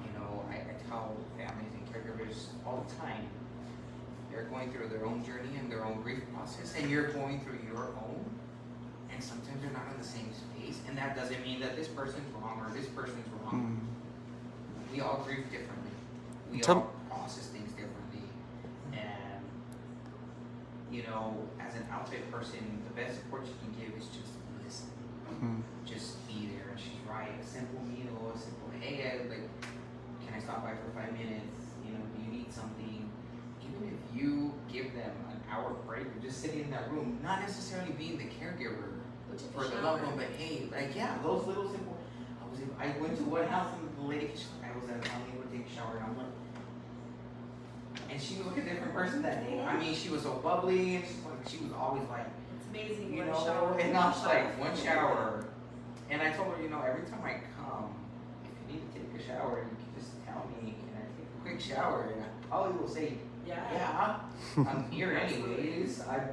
You know, I tell families and caregivers all the time, they're going through their own journey and their own grief process, and you're going through your own, and sometimes they're not in the same space, and that doesn't mean that this person's wrong or this person's wrong. We all grieve differently. We all process things differently, and you know, as an outside person, the best support you can give is just listen. Just be there. And she's right. A simple meal, a simple, hey, can I stop by for 5 minutes? You know, do you need something? Even if you give them an hour break, you're just sitting in that room, not necessarily being the caregiver for the loved one, but hey, those little simple. I went to one house and the lady, I was able to take a shower, and I'm like, and she looked a different person that day. I mean, she was so bubbly, and she was always like, It's amazing. you One know, shower. and not like one shower. And I told her, you know, every time I come, if you need to take a shower, you can just tell me, can I take a quick shower? And I probably will say, yeah, I'm here anyways. I'm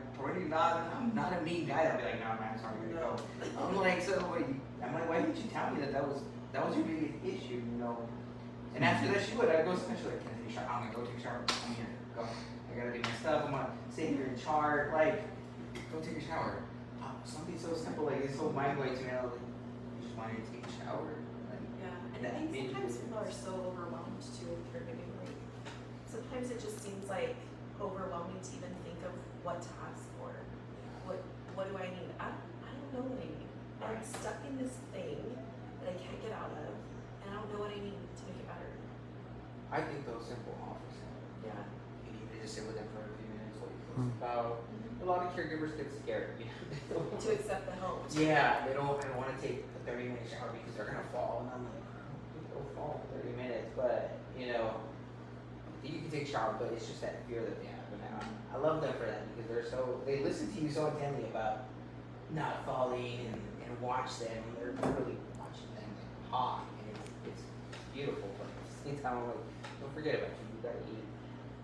not a mean guy. I'll be like, no, man, sorry, I gotta go. I'm like, why didn't you tell me that was your biggest issue, you know? And after that, she would. I'd go somewhere, she's like, can I take a shower? I'm gonna go take a shower. I'm here, go. I gotta do my stuff. I'm gonna sit here and chart. Like, go take a shower. Something so simple, like, it's so mind-blowing to me. Like, you just wanted to take a shower. Like, And I think sometimes people are so overwhelmed too with caregiving. Like, sometimes it just seems like overwhelming to even think of what to ask for. What do I need? I don't know what I need. I'm stuck in this thing that I can't get out of, and I don't know what I need to make it better. I think those simple offers. Yeah. You need to just sit with them for a few minutes, what you post about. A lot of caregivers get scared, you know. To accept the help. Yeah, they don't want to take a 30-minute shower because they're gonna fall, and I'm like, don't fall in 30 minutes. But you know, you can take a shower, but it's just that fear that they have. And I love them for that because they listen to you so intently about not falling and watch them. They're really watching them talk, and it's beautiful. But at the same time, I'm like, don't forget about you. You gotta eat.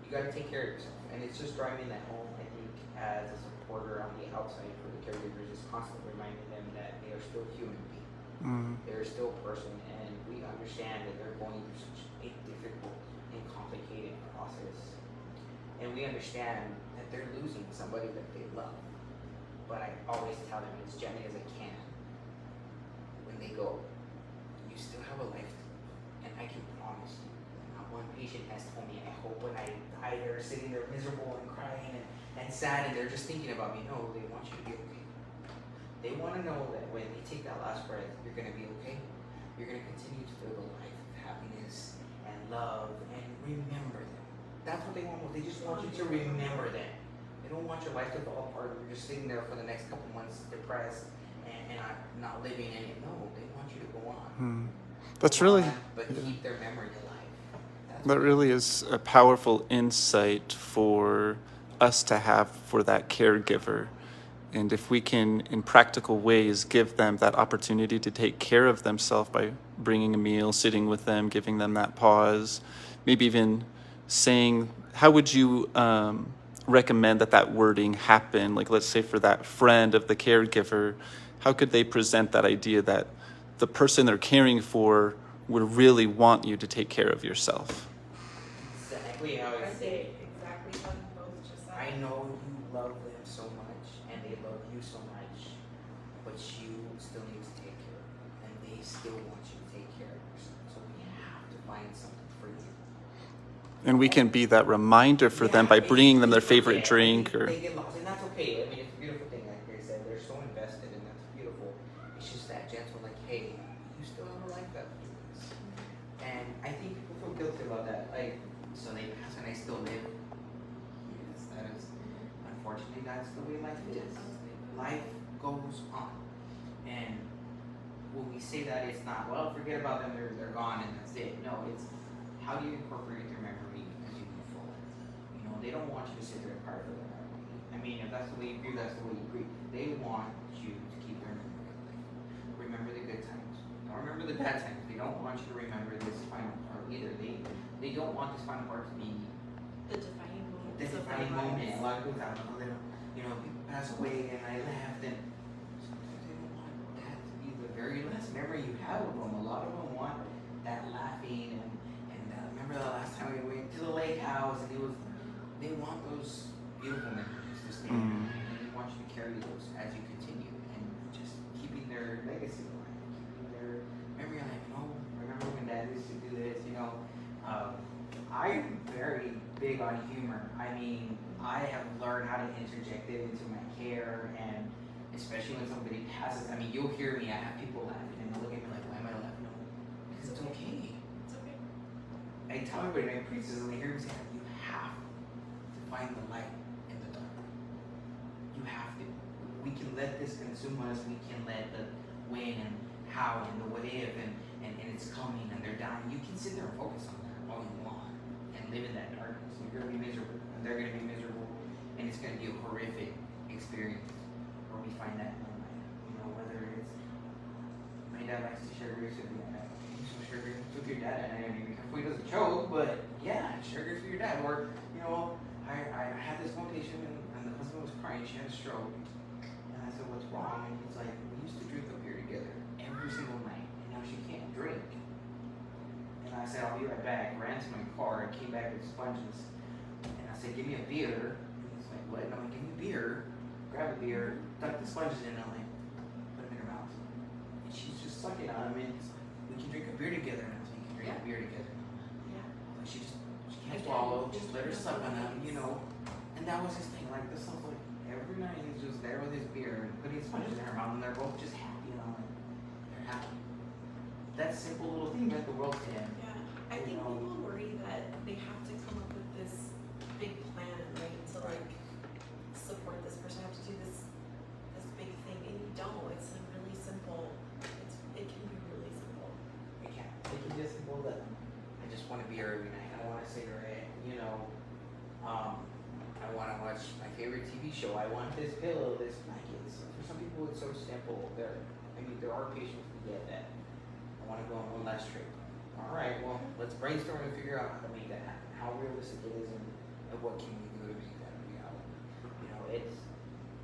You gotta take care of yourself, and it's just driving that home. I think as a supporter on the outside for the caregivers, is constantly reminding them that they are still human beings. They're still a person, and we understand that they're going through such a difficult and complicated process, and we understand that they're losing somebody that they love. But I always tell them as gently as I can, when they go, you still have a life, and I can promise you, not one patient has told me, I hope when I die, they're sitting there miserable and crying and sad, and they're just thinking about me. No, they want you to be okay. They want to know that when they take that last breath, you're going to be okay. You're going to continue to live a life of happiness and love and remember them. That's what they want. They just want you to remember them. They don't want your life to fall apart. You're just sitting there for the next couple months depressed and not living any. No, they want you to go on. That's really, but keep their memory alive. that really is a powerful insight for us to have for that caregiver. And if we can, in practical ways, give them that opportunity to take care of themselves by bringing a meal, sitting with them, giving them that pause, maybe even saying, how would you recommend that wording happen? Like, let's say for that friend of the caregiver, how could they present that idea that the person they're caring for would really want you to take care of yourself? Exactly how I say. Exactly what you both just said. I know you love them so much, and they love you so much, but you still need to take care of them, and they still want you to take care of yourself. So we have to find something for you. And we can be that reminder for them by bringing them their favorite drink. They get lost, and that's okay. I mean, it's a beautiful thing, like I said. They're so invested, and that's beautiful. It's just that gentle, like, hey, you still have a life after this. And I think people feel guilty about that. Like, so they pass and I still live. Yes, that is, unfortunately, that's the way life is. Life goes on. And when we say that, it's not, well, forget about them, they're gone, and that's it. No, it's, how do you incorporate their memory as you move forward? You know, they don't want you to sit there and cry for their memory. I mean, if that's the way you grieve, that's the way you grieve. They want you to keep their memory alive. Remember the good times. Don't remember the bad times. They don't want you to remember this final part either. They don't want this final part to be The defining moment. the defining moment. A lot of people have, people pass away and I left, and sometimes they don't want that to be the very last memory you have of them. A lot of them want that laughing and remember the last time we went to the lake house, and they want those beautiful memories to stay there, and they want you to carry those as you continue, and just keeping their legacy alive, keeping their memory alive. Remember when Dad used to do this? I'm very big on humor. I mean, I have learned how to interject it into my care, and especially when somebody passes. I mean, you'll hear me. I have people laughing, and they'll look at me like, "Why am I laughing?" No, because it's okay. It's okay. I tell everybody, my preachers, and they hear me say, "You have to find the light in the dark. You have to. We can let this consume us. We can let the when and how and the what if and it's coming and they're dying. You can sit there and focus on that all you want and live in that darkness. You're gonna be miserable, and they're gonna be miserable, and it's gonna be a horrific experience. Or we find that in our life. You know, whether it's my dad likes to share grapes with me. So share grapes with your dad, and I mean, be careful he doesn't choke, but yeah, share grapes with your dad. Or you know, I had this one patient and the husband was crying. She had a stroke. And I said, "What's wrong?" And he's like, "We used to drink a beer together every single night, and now she can't drink." And I said, "I'll be right back." Ran to my car and came back with sponges. And I said, "Give me a beer." And he's like, "What?" And I'm like, "Give me a beer." Grab a beer, duck the sponges in, and I'm like, put them in her mouth. And she's just sucking on them, and he's like, "We can drink a beer together now, so we can drink a beer together." Yeah. Like she can't swallow, just let her suck on them, you know. And that was his thing. Like this sounds like every night he's just there with his beer and putting sponges in her mouth, and they're both just happy, and I'm like, they're happy. That simple little thing meant the world to him. Yeah. I think people worry that they have to come up with this big plan, right? To like support this person, have to do this big thing, and you don't. It's like really simple. It can be really simple. It can. It can just simple that I just want a beer every night. I want a cigarette. You know, I want to watch my favorite TV show. I want this pillow, this blanket. So for some people, it's so simple. There are patients who get that. I want to go on one last trip. All right, well, let's brainstorm and figure out how to make that happen. How realistic it is, and what can we do to make that a reality? You know, it's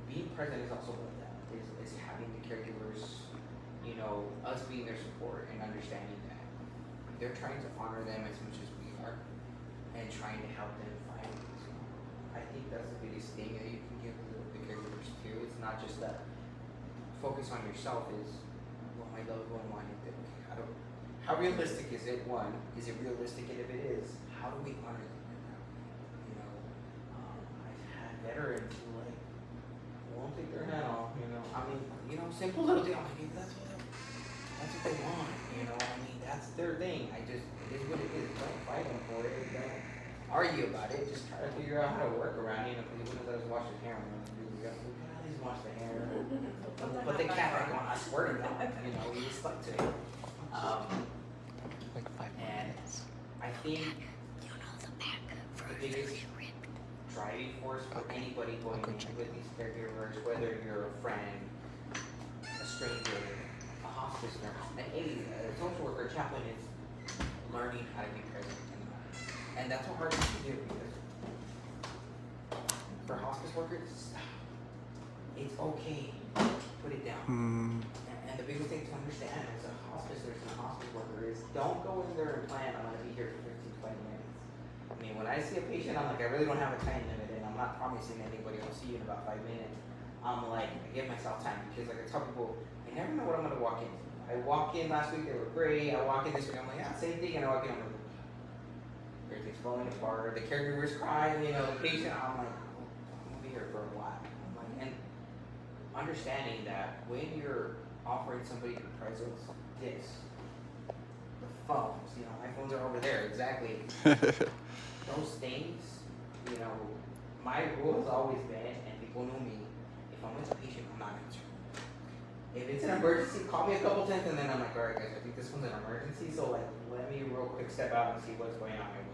being present is also like that. Is having the caregivers, you know, us being their support and understanding that they're trying to honor them as much as we are, and trying to help them find. I think that's the biggest thing that you can give the caregivers too. It's not just that focus on yourself. Is what my loved one wanted to think. How realistic is it? One, is it realistic? And if it is, how do we honor them right now? You know, I've had veterans who like won't take their hat off. You know, I mean, you know, simple little thing. I'm like, that's what they want. You know, I mean, that's their thing. It is what it is. Don't fight them for it. Don't argue about it. Just try to figure out how to work around it. You know, because when does wash your hair, we got to at least wash the hair. But they can't back on. I swear to God. You know, we just stuck to it. Like 5 more And minutes. I think the biggest driving force for anybody going go in check with these caregivers, whether you're a friend, a stranger, a hospice nurse, a social worker, chaplain, is learning how to be present in the moment. And that's what hard to do because for hospice workers, it's okay. Put it down. And the biggest thing to understand as a hospice nurse and a hospice worker is don't go in there and plan, I'm going to be here for 15, 20 minutes. I mean, when I see a patient, I'm like, I really don't have a time limit, and I'm not promising anybody I'll see you in about 5 minutes. I'm like, I give myself time because, like I tell people, I never know what I'm going to walk into. I walk in last week, they were great. I walk in this week, I'm like, same thing. And I walk in, I'm like, everything's falling apart. The caregivers cry, you know, the patient, I'm like, I'm going to be here for a while. I'm like, and understanding that when you're offering somebody your presence, the phones, you know, my phones are over there, exactly. Those things, you know, my rule has always been, and people know me, if I'm with a patient, I'm not answering. If it's an emergency, call me a couple times, and then I'm like, all right, guys, I think this one's an emergency, so like, let me real quick step out and see what's going on and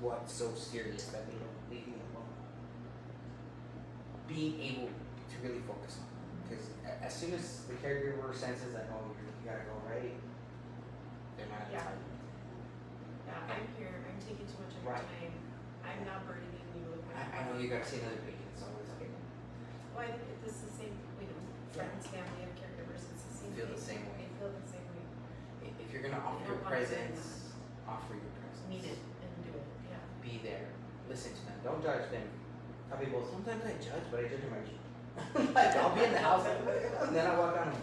what's so serious that they don't leave me alone. Being able to really focus on it, because as soon as the caregiver senses that, oh, you gotta go right, they're not Yeah. excited. Yeah, I'm here. I'm taking too much of your Right. time. I'm not burdening you with my I know you gotta see another patient, so it's okay. Well, I think this is the same, friends, family, and caregivers, it's the same Feel thing. the same way. They feel the same way. If you're gonna offer your presence, offer your presence. Mean it and do it, yeah. Be there. Listen to them. Don't judge them. Tell people, sometimes I judge, but I judge my like, I'll be in the house, and then I walk down.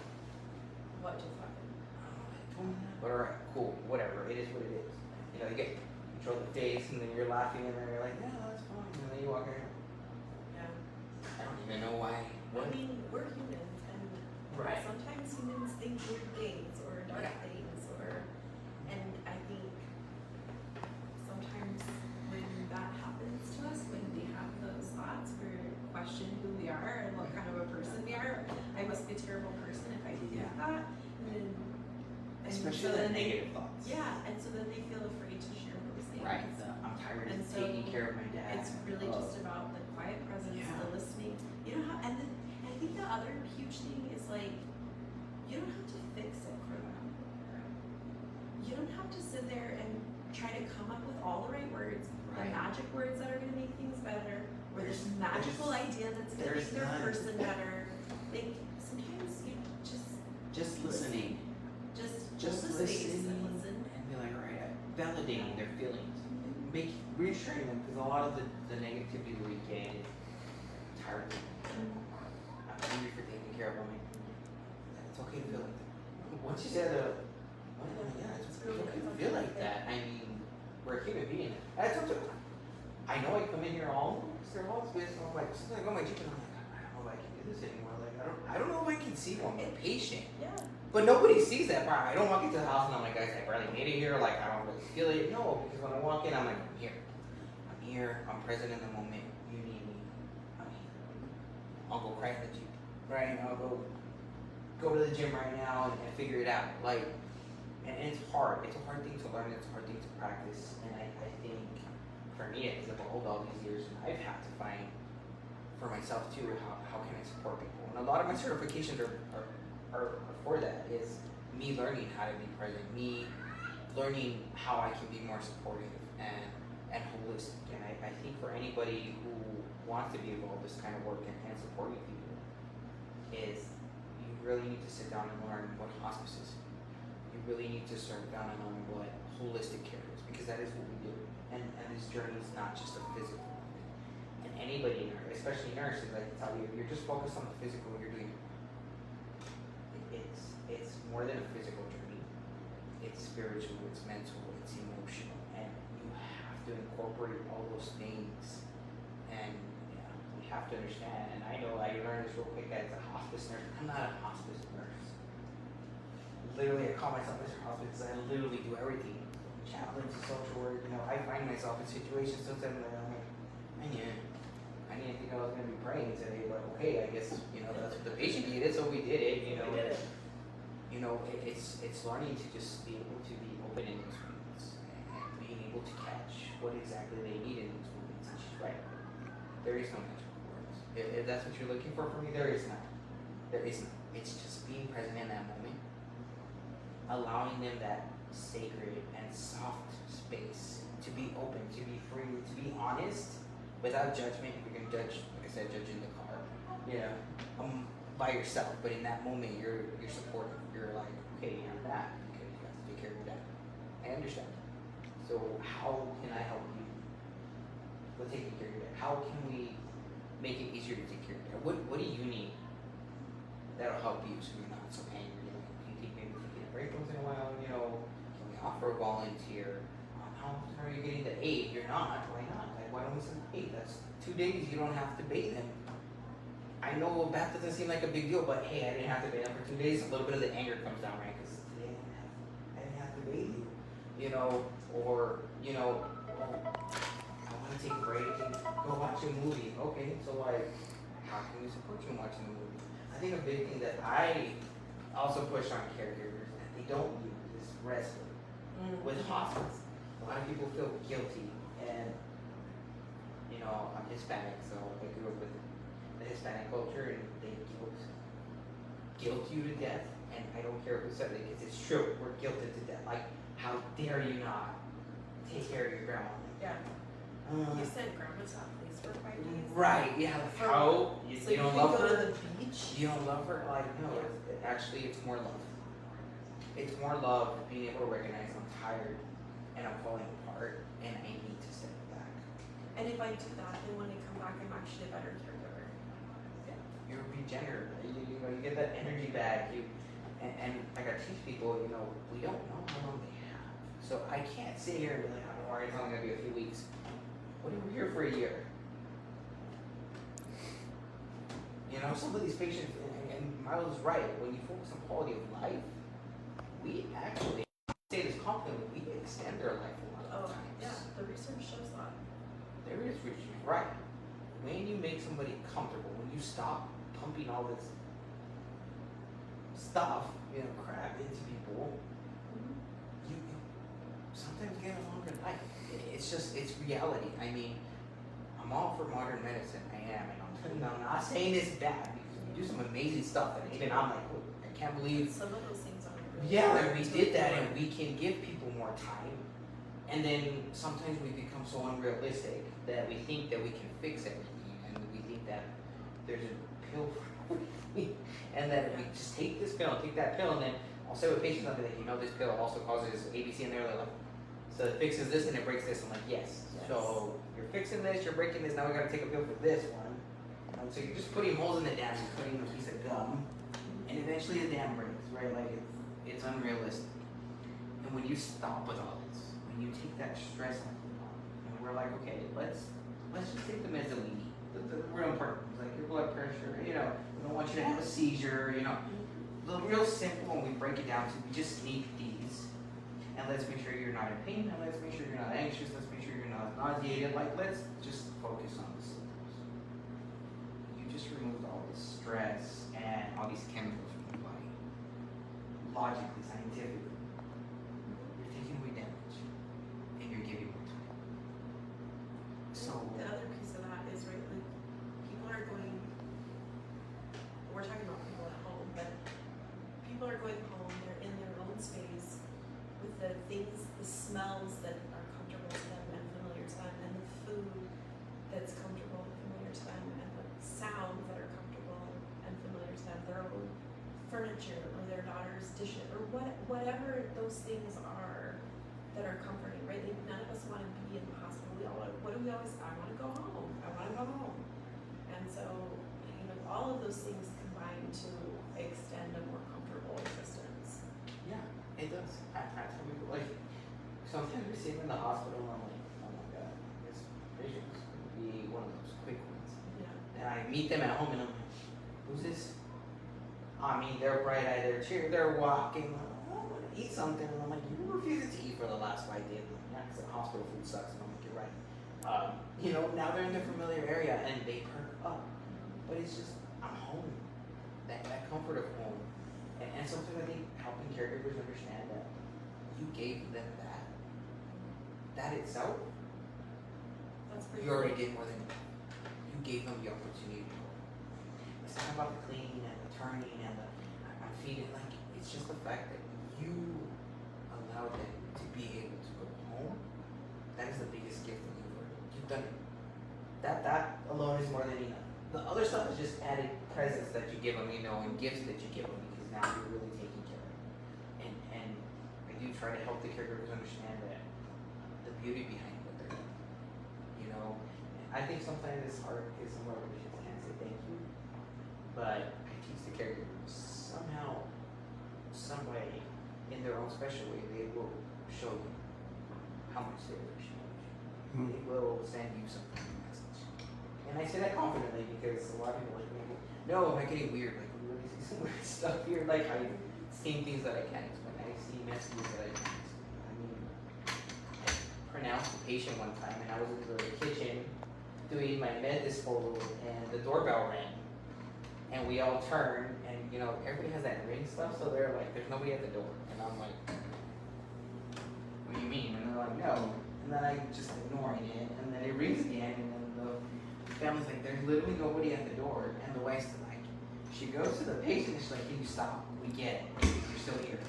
What just happened? But alright, cool, whatever. It is what it is. You know, you get control the face, and then you're laughing, and then you're like, yeah, that's fine. And then you walk in. question who we are and what kind of a person we are. I must be a terrible person if I think that. And Especially so the then negative thoughts. Yeah, and so then they feel afraid to share those things. Right. I'm tired And of so taking care of my dad. It's really just about the quiet presence, Yeah. the listening. You don't have, and then I think the other huge thing is like, you don't have to fix it for them. You don't have to sit there and try to come up with all the right words, the Right. magic words that are going to make things better, or this There's- magical idea that's going to there's make their none. person better. Like sometimes you Just listening. just Just listen and listening. listen. And be like, alright, validating their feelings. Reassuring them, because a lot of the negativity that we get is tired. I'm angry for taking care of them. It's okay to feel like that. Once you said, it's okay to feel like that. I mean, we're a human being. And I told you, I know I come in here all Mr. Hospice, and I'm like, sometimes I go to my GP and I'm like, I don't know if I can do this anymore. Like, I don't know if I can see one patient. Yeah. But nobody sees that part. I don't walk into the house and I'm like, guys, I barely made it here. Like, I don't really feel it. No, because when I walk in, I'm like, I'm here. I'm here. I'm present in the moment. You need me. I'm here. I'll go cry in the Jeep. Right? I'll go to the gym right now and figure it out. Like, and it's hard. It's a hard thing to learn. It's a hard thing to practice. And I think for me, as I've evolved all these years, and I've had to find for myself too, how can I support people? And a lot of my certifications are for that, is me learning how to be present, me learning how I can be more supportive and holistic. And I think for anybody who wants to be involved in this kind of work and supporting people, is you really need to sit down and learn what hospice is. You really need to sit down and learn what holistic care is, because that is what we do. And this journey is not just a physical one. And anybody, especially nurses, I can tell you, if you're just focused on the physical, you're doing it's more than a physical journey. It's spiritual, it's mental, it's emotional, and you have to incorporate all those things. And we have to understand. And I know I learned this real quick as a hospice nurse. I'm not a hospice nurse. Literally, I call myself Mr. Hospice because I literally do everything. Chaplain to social work. I find myself in situations sometimes where I'm like, I didn't think I was going to be praying today, but okay, I guess, that's what the patient needed, so we did it, We did it. It's learning to just be able to be open in those moments and being able to catch what exactly they need in those moments. And she's right. There is no magical words. If that's what you're looking for from me, there is none. There is none. It's just being present in that moment, allowing them that sacred and soft space to be open, to be free, to be honest, without judgment. If you're gonna judge, like I said, judge in the car, by yourself. But in that moment, you're supportive. You're like, okay, you're that because you have to take care of that. I understand. So how can I help you with taking care of that? How can we make it easier to take care of that? What do you need that'll help you so you're not so angry? Can you take maybe taking a break once in a while? Can we offer a volunteer? How often are you getting the aid? You're not. Why not? Like, why don't we send aid? That's 2 days. You don't have to bathe them. I know that doesn't seem like a big deal, but hey, I didn't have to bathe them for 2 days. A little bit of the anger comes down, right? Because today I didn't have to bathe you. Or oh, I want to take a break and go watch a movie. Okay, so like, how can we support you in watching a movie? I think a big thing that I also push on caregivers that they don't use is wrestling. With hospice, a lot of people feel guilty, and I'm Hispanic, so I grew up with the Hispanic culture, and they guilt you to death. And I don't care who said it, because it's true. We're guilted to death. Like, how dare you not take care of your grandma? Yeah. You said grandma's not pleased for 5 days. Right? Yeah. Like, how you don't love go her? to the beach. You don't love her? Like, no. It's more love. It's more love, being able to recognize I'm tired and I'm falling apart and I need to step back. And if I do that, then when I come back, I'm actually a better caregiver. You're regenerative. You get that energy back. And like I teach people, we don't know how long they have. So I can't sit here and be like, oh, it's only gonna be a few weeks. What if we're here for a year? Some of these patients, and Milo's right, when you focus on quality of life, we actually say this confidently, we extend their life a lot of times. Yeah, the research shows that. There is research, right? When you make somebody comfortable stop pumping all this stuff, crap into people, you sometimes get a longer life. It's reality. I mean, I'm all for modern medicine. I am, and I'm not saying it's bad because we do some amazing stuff, and even I'm like, oh, I can't believe. Some of those things aren't really. Yeah, like we did that, and we can give people more time. And then sometimes we become so unrealistic that we think that we can fix everything, and we think that there's a pill for everything, and that we just take this pill and take that pill, and then I'll say with patients, I'll be like, this pill also causes ABC, and they're like, so it fixes this and it breaks this. I'm like, yes. So you're fixing this, you're breaking this, now we gotta take a pill for this one. So you're just putting holes in the dam, you're putting a piece of gum, and eventually the dam breaks, right? Like it's unrealistic. And when you stop with all this, when you take that stress out of the body, and we're like, okay, let's just take the meds that we need. The real important ones, like your blood pressure, we don't want you to have a seizure, the real simple, when we break it down to, we just need these. And let's make sure you're not in pain, and let's make sure you're not anxious, let's make sure you're not nauseated, like let's just focus on the symptoms. You just removed all this stress and all these chemicals from the body. Logically, scientifically, you're taking away damage, and you're giving more time. So The other piece of that is, right, like, people are going, we're talking about people at home, but people are going home, they're in their own space with the things, the smells that are comfortable to them and familiar to them, and the food that's comfortable and familiar to them, and the sounds that are comfortable and familiar to them, their own furniture or their daughter's dishes, or whatever those things are that are comforting, right? Like, none of us want to be in the hospital. We all want, what do we always, I want to go home. I want to go home. And so, all of those things combine to extend a more comfortable existence. yeah, it does. I tell people, like, sometimes we see them in the hospital and I'm like, oh my god, this patient's gonna be one of those quick ones. Yeah. And I meet them at home and I'm like, who's this? I mean, they're bright-eyed, they're walking, I want to eat something. And I'm like, you were refusing to eat for the last 5 days. I'm like, yeah, because the hospital food sucks. And I'm like, you're right. Now they're in their familiar area and they perk up. But it's just, I'm home. That comfort of home. And sometimes I think helping caregivers understand that you gave them that. That itself, That's pretty you already did more than enough. You gave them the opportunity to go. It's not about the cleaning and the turning and the I'm feeding. Like, it's just the fact that you allowed them to be able to go home. That is the biggest gift that you've done it. That alone is more than enough. The other stuff is just added presents that you give them, and gifts that you give them, because now you're really taking care of them. And I do try to help the caregivers understand that the beauty behind what they're doing. I think sometimes it's hard because some of our patients can't say thank you, but I teach the caregivers somehow, some way, in their own special way, they will show you how much they appreciate you. They will send you some kind of message. And I say that confidently because a lot of people are like, no, am I getting weird? Like, we really see some weird stuff here. Like, I'm seeing things that I can't explain. I see messages that I can't explain. I mean, I pronounced a patient one time, and I was in the kitchen doing my med disposal, and the doorbell rang. And we all turned, and everybody has that ring stuff, so they're like, there's nobody at the door. And I'm like, what do you mean? And they're like, no. And then I just ignoring it, and then it rings again, and then the family's like, there's literally nobody at the door. And the wife's like, she goes to the patient, and she's like, can you stop? We get it. You're still here.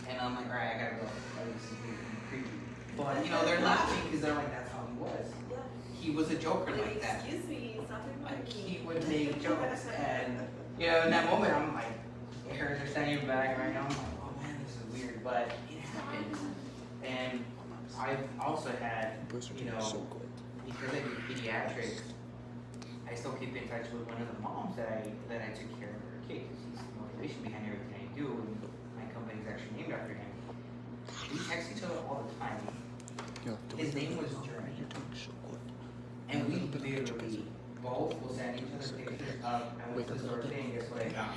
And I'm like, all right, I gotta go. This is weird and creepy. But, they're laughing because they're like, that's how he was. Yeah. He was a joker like that. Excuse me, something Like, he would make jokes, and in that moment I'm like, it hurts, they're standing back right now. I'm like, oh man, this is weird, but it happened. And I've also had, because I do pediatrics, I still keep in touch with one of the moms that I took care of her kid, because he's the motivation behind everything I do, and my company's actually named after him. We text each other all the time. His name was Jeremy. And we literally both will send each other pictures of, I went to the store today and guess what I found?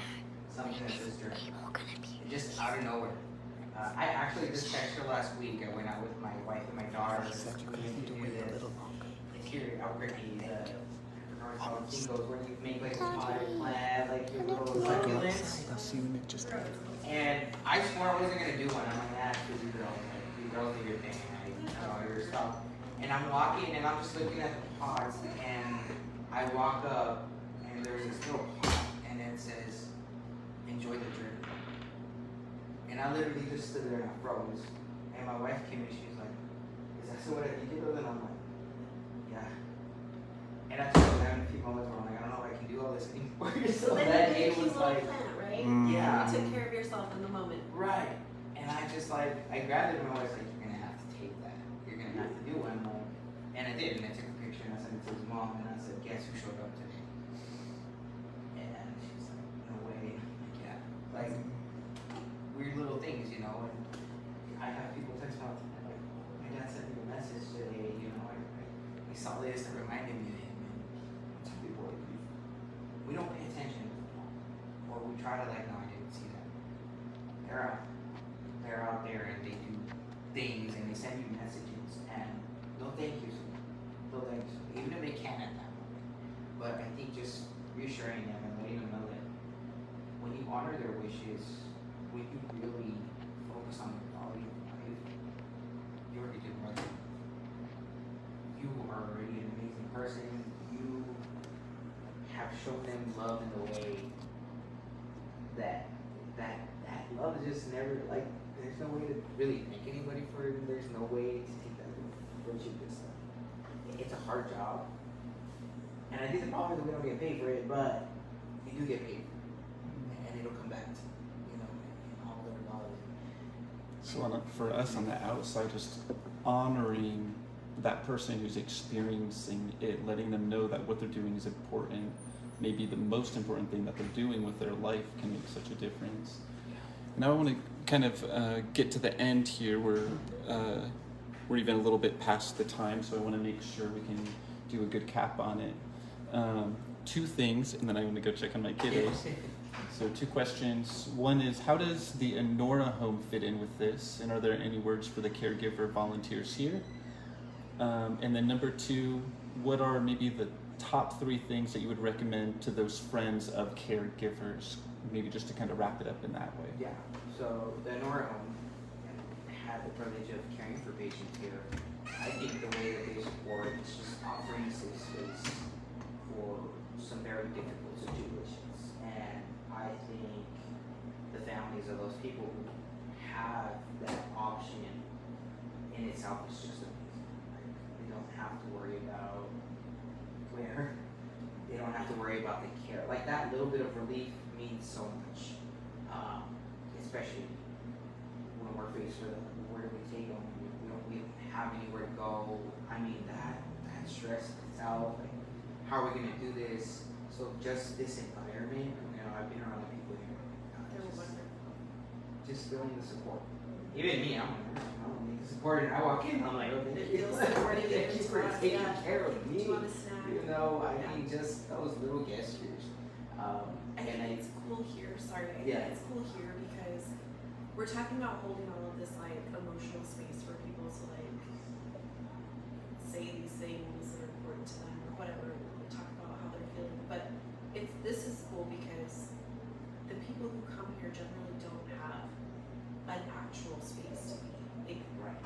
Something that says Jeremy. Just out of nowhere. I actually just texted her last week. I went out with my wife and my daughter. Here, Albuquerque, I forgot what it's called, Tingos, where you make like a when it just And I swore I wasn't gonna do one. I'm like, ah, because you girls do your thing, your stuff. And I'm walking and I'm just looking at the pots, and I walk up and there's this little pot and it says, enjoy the journey. And I literally just stood there and I froze. And my wife came in, she was like, is that still what I think it was? And I'm like, yeah. And I told them a few moments where I'm like, I don't know if I can do all this anymore. So that day was like, right? yeah. You took care of yourself in the moment. right. And I just like, I grabbed it and I was like, you're gonna have to take that. You're gonna have to do one. And I did, and I took a picture and I sent it to his mom and I said, guess who showed up today? And she's like, no way. I'm like, yeah. Like, weird little things, you know. And I have people text me all the time, like, my dad sent me a message today, you know. I saw this that reminded me of him. And some people, we don't pay attention. Or we try to, like, no, I didn't see that. They're out there and they do things and they send you messages and they'll thank you. They'll thank you, even if they can at that moment. But I think just reassuring them and letting them know that when you honor their wishes, when you really focus on the quality of life, you already did more than you are already an amazing person. You have shown them love in a way that love is just never, like, there's no way to really thank anybody for it, and there's no way to take that friendship and stuff. It's a hard job. And I think the problem is that we don't get paid for it, but you do get paid for it. And it'll come back to you, know, in all their dollars. So for us on the outside, just honoring that person who's experiencing it, letting them know that what they're doing is important, maybe the most important thing that they're doing with their life can make such a difference. Now I want to kind of get to the end here. We're even a little bit past the time, so I want to make sure we can do a good cap on it. Two things, and then I want to go check on my kiddos. So 2 questions. One is, how does the Inhora home fit in with this? And are there any words for the caregiver volunteers here? And then number 2, what are maybe the top 3 things that you would recommend to those friends of caregivers? Maybe just to kind of wrap it up in that way. Yeah, so the Inhora home had the privilege of caring for patients here. I think the way that they support is just offering a safe space for some very difficult situations. And I think the families of those people who have that option in itself is just amazing. Like, they don't have to worry about where, they don't have to worry about the care. Like, that little bit of relief means so much, especially when we're faced with where do we take them? We don't have anywhere to go. I mean, that stress itself. Like, how are we gonna do this? So just this environment. You know, I've been around the people here. Just feeling the support. Even me, I'm need the support, and I walk in, I'm like, oh, thank you. Thank you for taking care of me. Do you want a snack? You know, I mean, just those little gestures. I think it's cool here, sorry, I think it's cool here because we're talking about holding all of this like emotional space for people to like say these things that are important to them or whatever, talk about how they're feeling. But this is cool because the people who come here generally don't have an actual space to be. Like,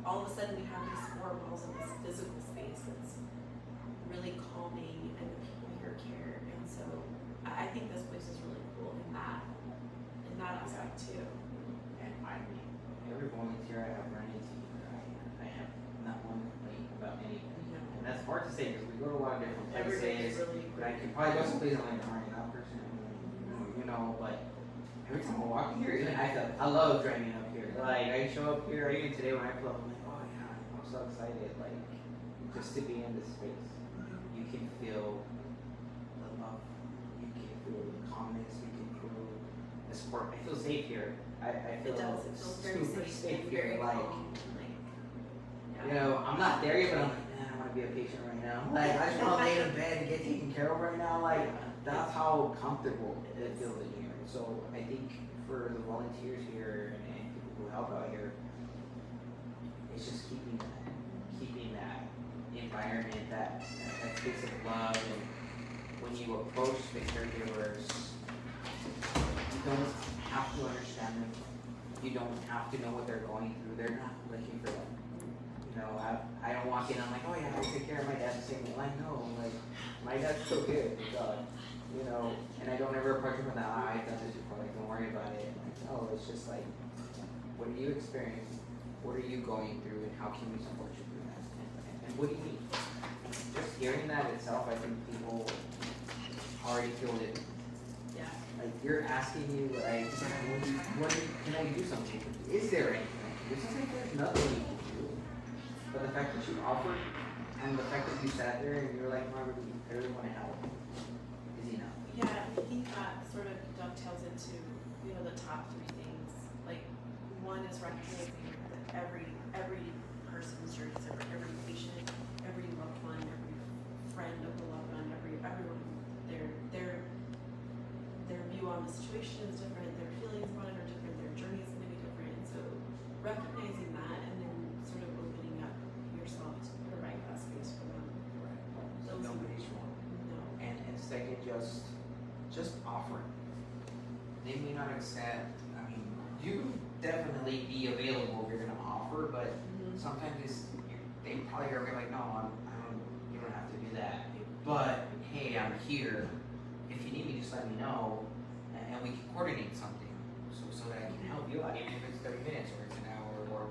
all of a sudden we have these 4 walls in this physical space that's really calming and the people here care. And so I think this place is really cool in that aspect too. And I mean, every volunteer I have run into, I have not one complaint about anything. And that's hard to say because we go to a lot of different places. Really But I can probably go someplace I'm like, alright, that person, you know, but every time I walk in here, even I love driving up here. Like, I show up here, even today when I pull up, I'm like, oh yeah, I'm so excited. Like, just to be in this space, you can feel the love, you can feel the calmness, you can feel the support. I feel safe here. I feel It feels very super safe and here. very Like, calm. Like, you know, I'm not there yet, but I'm like, man, I want to be a patient right now. Like, I just want to lay in bed and get taken care of right now. Like, that's how comfortable it feels in here. So I think for the volunteers here and people who help out here, it's just keeping that environment, that space of love. And when you approach the caregivers, don't have to understand them. You don't have to know what they're going through. They're not looking for that. You know, I don't walk in, I'm like, oh yeah, I take care of my dad the same way. Like, no, like, my dad's so good, thank God. You know, and I don't ever approach him with that, I've done this before, like, don't worry about it. Like, no, it's just like, what are you experiencing? What are you going through, and how can we support you through that? And what do you need? Just hearing that itself, I think people already feel it. Yeah. Like, you're asking you, like, can I do something? Is there anything? There's something, there's nothing you can do. But the fact that you offered, and the fact that you sat there and you're like, no, I really want to help, is enough. Yeah, I think that sort of dovetails into, you know, the top three things. Like, one is recognizing that every person's journey is different. Every patient, every loved one, every friend of the loved one, everyone, their view on the situation is different. Their feelings about it are different. Their journey is going to be different. And so, recognizing that and then sort of opening up yourself to provide that space for them. So nobody's wrong. No. And second, just offering. They may not accept, I mean, you definitely be available if you're gonna offer, but sometimes they probably are gonna be like, no, you don't have to do that. But hey, I'm here. If you need me, just let me know, and we can coordinate something so that I can help you out, even if it's 30 minutes or it's an hour, or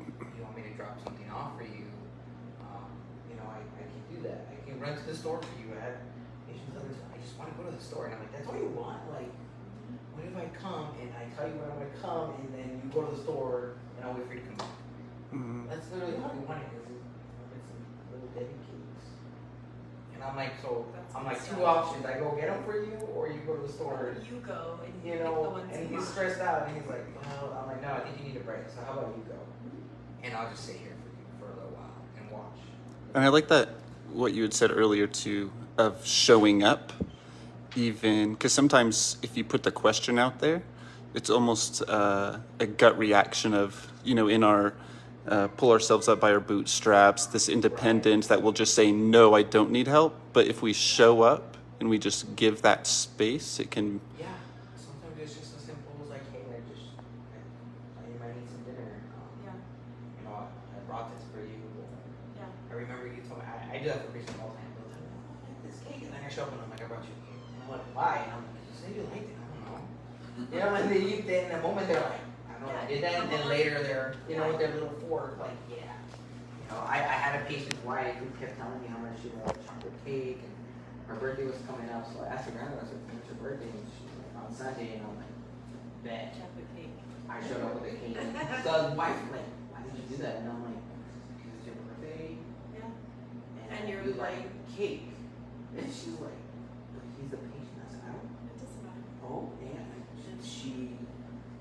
you want me to drop something off for you. You know, I can do that. I can run to the store for you. I have patients that I just want to go to the store, and I'm like, that's all you want? Like, what if I come and I tell you when I'm gonna come, and then you go to the store and I'll wait for you to come back? That's literally all you wanted, is it's some little Debbie cakes. And I'm like, so I'm like, two options: I go get them for you, or you go to the store. You go and You pick the know, ones and you he's want. stressed out, and he's like, well, I'm like, no, I think you need a break. So how about you go? And I'll just sit here for you for a little while and watch. And I like that what you had said earlier too, of showing up, even because sometimes if you put the question out there, it's almost a gut reaction of, you know, in our pull ourselves up by our bootstraps, this independence that will just say, no, I don't need help. But if we show up and we just give that space, it can. Yeah, sometimes it's just as simple as like, hey, I might need some dinner. Yeah. You know, I brought this for you. Yeah. I remember you told me, I do that for patients all the time. They'll tell me, oh, I like this cake. And then I show up and I'm like, I brought you a cake. And I'm like, why? And I'm like, you said you liked it. I don't know. You know, and then in the moment they're like, I don't know, I did that. And then later they're, you know, with their little fork, like, yeah. You know, I had a patient's wife who kept telling me how much she loved chocolate cake. And her birthday was coming up. So I asked her grandmother, I said, when's your birthday? And she's like, on Sunday. And I'm like, bet. Chocolate cake. I showed up with a cake. The wife like, why did you do that? And I'm like, because it's your birthday. Yeah. And And you're you like- like cake. And she's like, but he's the patient. I said, I don't It doesn't matter. know. And she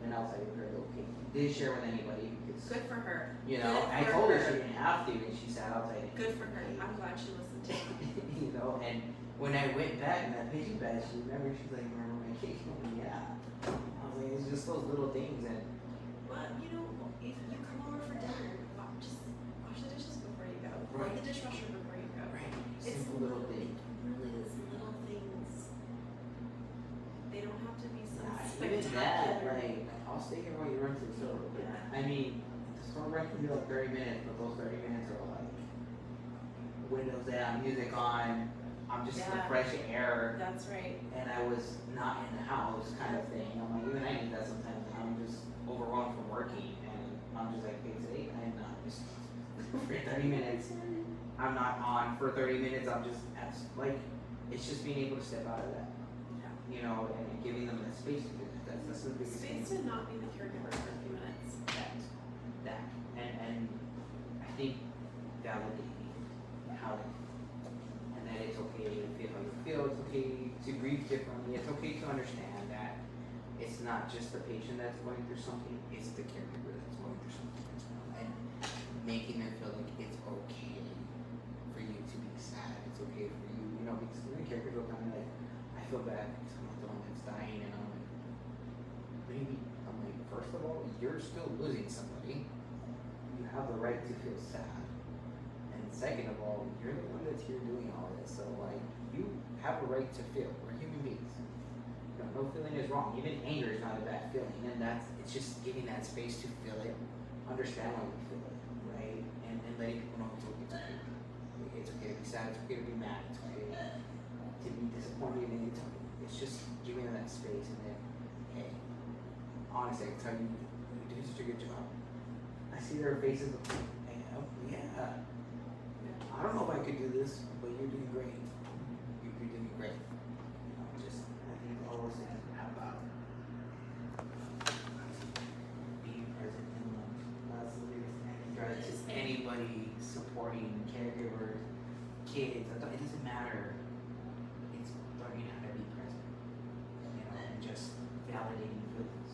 went outside with her little cake. Didn't share with anybody because, Good for her. you know, Good I for told her her. she didn't have to, and she sat outside. And Good for her. I'm glad she listened to me. you know, and when I went back in that patient bed, she remembered, she's like, remember my cake? I'm like, yeah. I was like, it's just those little things. And Well, you know, if you come over for dinner, just wash the dishes before you go. Run the dishwasher before you go. right, It's simple little thing. really is little things. They don't have to be some Even that, spectacular. like, I'll stay here while you run to the store real quick. Yeah. I mean, the store run can be like 30 minutes, but those 30 minutes are like windows down, music on, I'm just in the Yeah. fresh air, That's right. and I was not in the house kind of thing. I'm like, even I need that sometimes. I'm just overwhelmed from working, and I'm just like, hey, today I'm not just for 30 minutes. I'm not on for 30 minutes. I'm just like, it's just being able to step out of that, you know, and giving them that space to do that. That's the biggest thing. Space to not be the caregiver for a few minutes. That and I think validating how and that it's okay to feel how you feel, it's okay to grieve differently, it's okay to understand that it's not just the patient that's going through something, it's the caregiver that's going through something as well. And making them feel like it's okay for you to be sad, it's okay for you, you know, because the caregivers will kind of like, I feel bad because I'm not the one that's dying, and I'm like, maybe, I'm like, first of all, you're still losing somebody. You have the right to feel sad. And second of all, you're the one that's here doing all this. So like, you have a right to feel. We're human beings. You no feeling is wrong. Even anger is not a bad feeling, and it's just giving that space to feel it, understand why we feel it, right? And letting people know it's okay. It's okay to be sad. It's okay to be mad. It's okay to be disappointed. And it's just giving them that space, and then, hey, honestly, I can tell you, you're doing such a good job. I see their faces of, hey, oh, yeah. I don't know if I could do this, but you're doing great. You're doing great. I think all those things about being present in life. That's the biggest thing. Right? Just anybody supporting caregivers, kids. It doesn't matter. It's learning how to be present. And just validating feelings.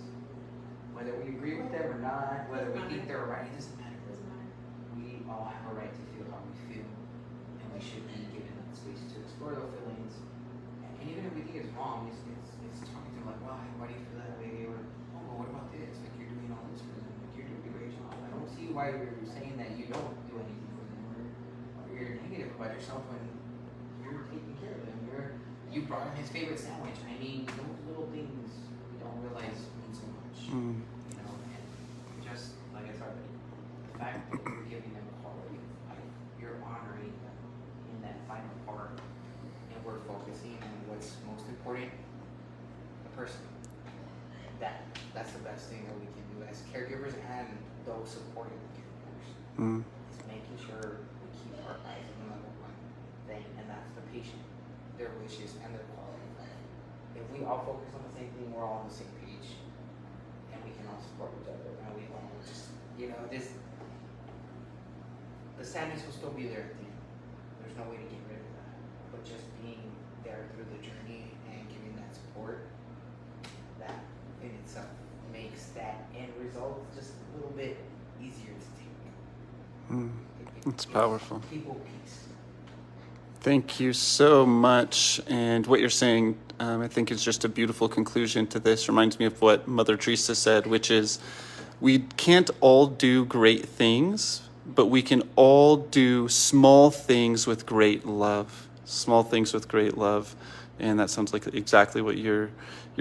Whether we agree with them or not, whether we think they're right, it doesn't matter. We all have a right to feel how we feel, and we should be given that space to explore those feelings. And even if we think it's wrong, it's talking to them like, why do you feel that way? Or, oh, well, what about this? Like, you're doing all this for them. Like, you're doing a great job. I don't see why you're saying that you don't do anything for them, or you're negative about yourself when you're taking care of them. You brought him his favorite sandwich. I mean, those little things we don't realize mean so much. And just like I said, the fact that you're giving them a quality of life, you're honoring them in that final part, and we're focusing on what's most important, the person. That's the best thing that we can do as caregivers and those supporting the caregivers. Is making sure we keep our eyes on the number one thing, and that's the patient, their wishes, and their quality of life. If we all focus on the same thing, we're all on the same page, and we can all support each other, and we all just, the sadness will still be there at the end. There's no way to get rid of that. But just being there through the journey and giving that support, that in itself makes that end result just a little bit easier to take. It's powerful. People peace. Thank you so much. And what you're saying, I think, is just a beautiful conclusion to this. Reminds me of what Mother Teresa said, which is, we can't all do great things, but we can all do small things with great love. Small things with great love. And that sounds like exactly what you're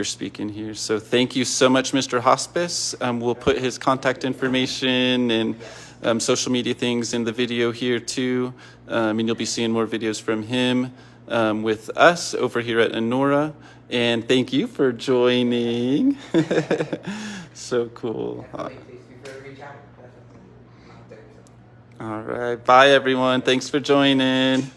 speaking here. So thank you so much, Mr. Hospice. We'll put his contact information and social media things in the video here too. And you'll be seeing more videos from him with us over here at Inhora. And thank you for joining. So cool. All right. Bye, everyone. Thanks for joining.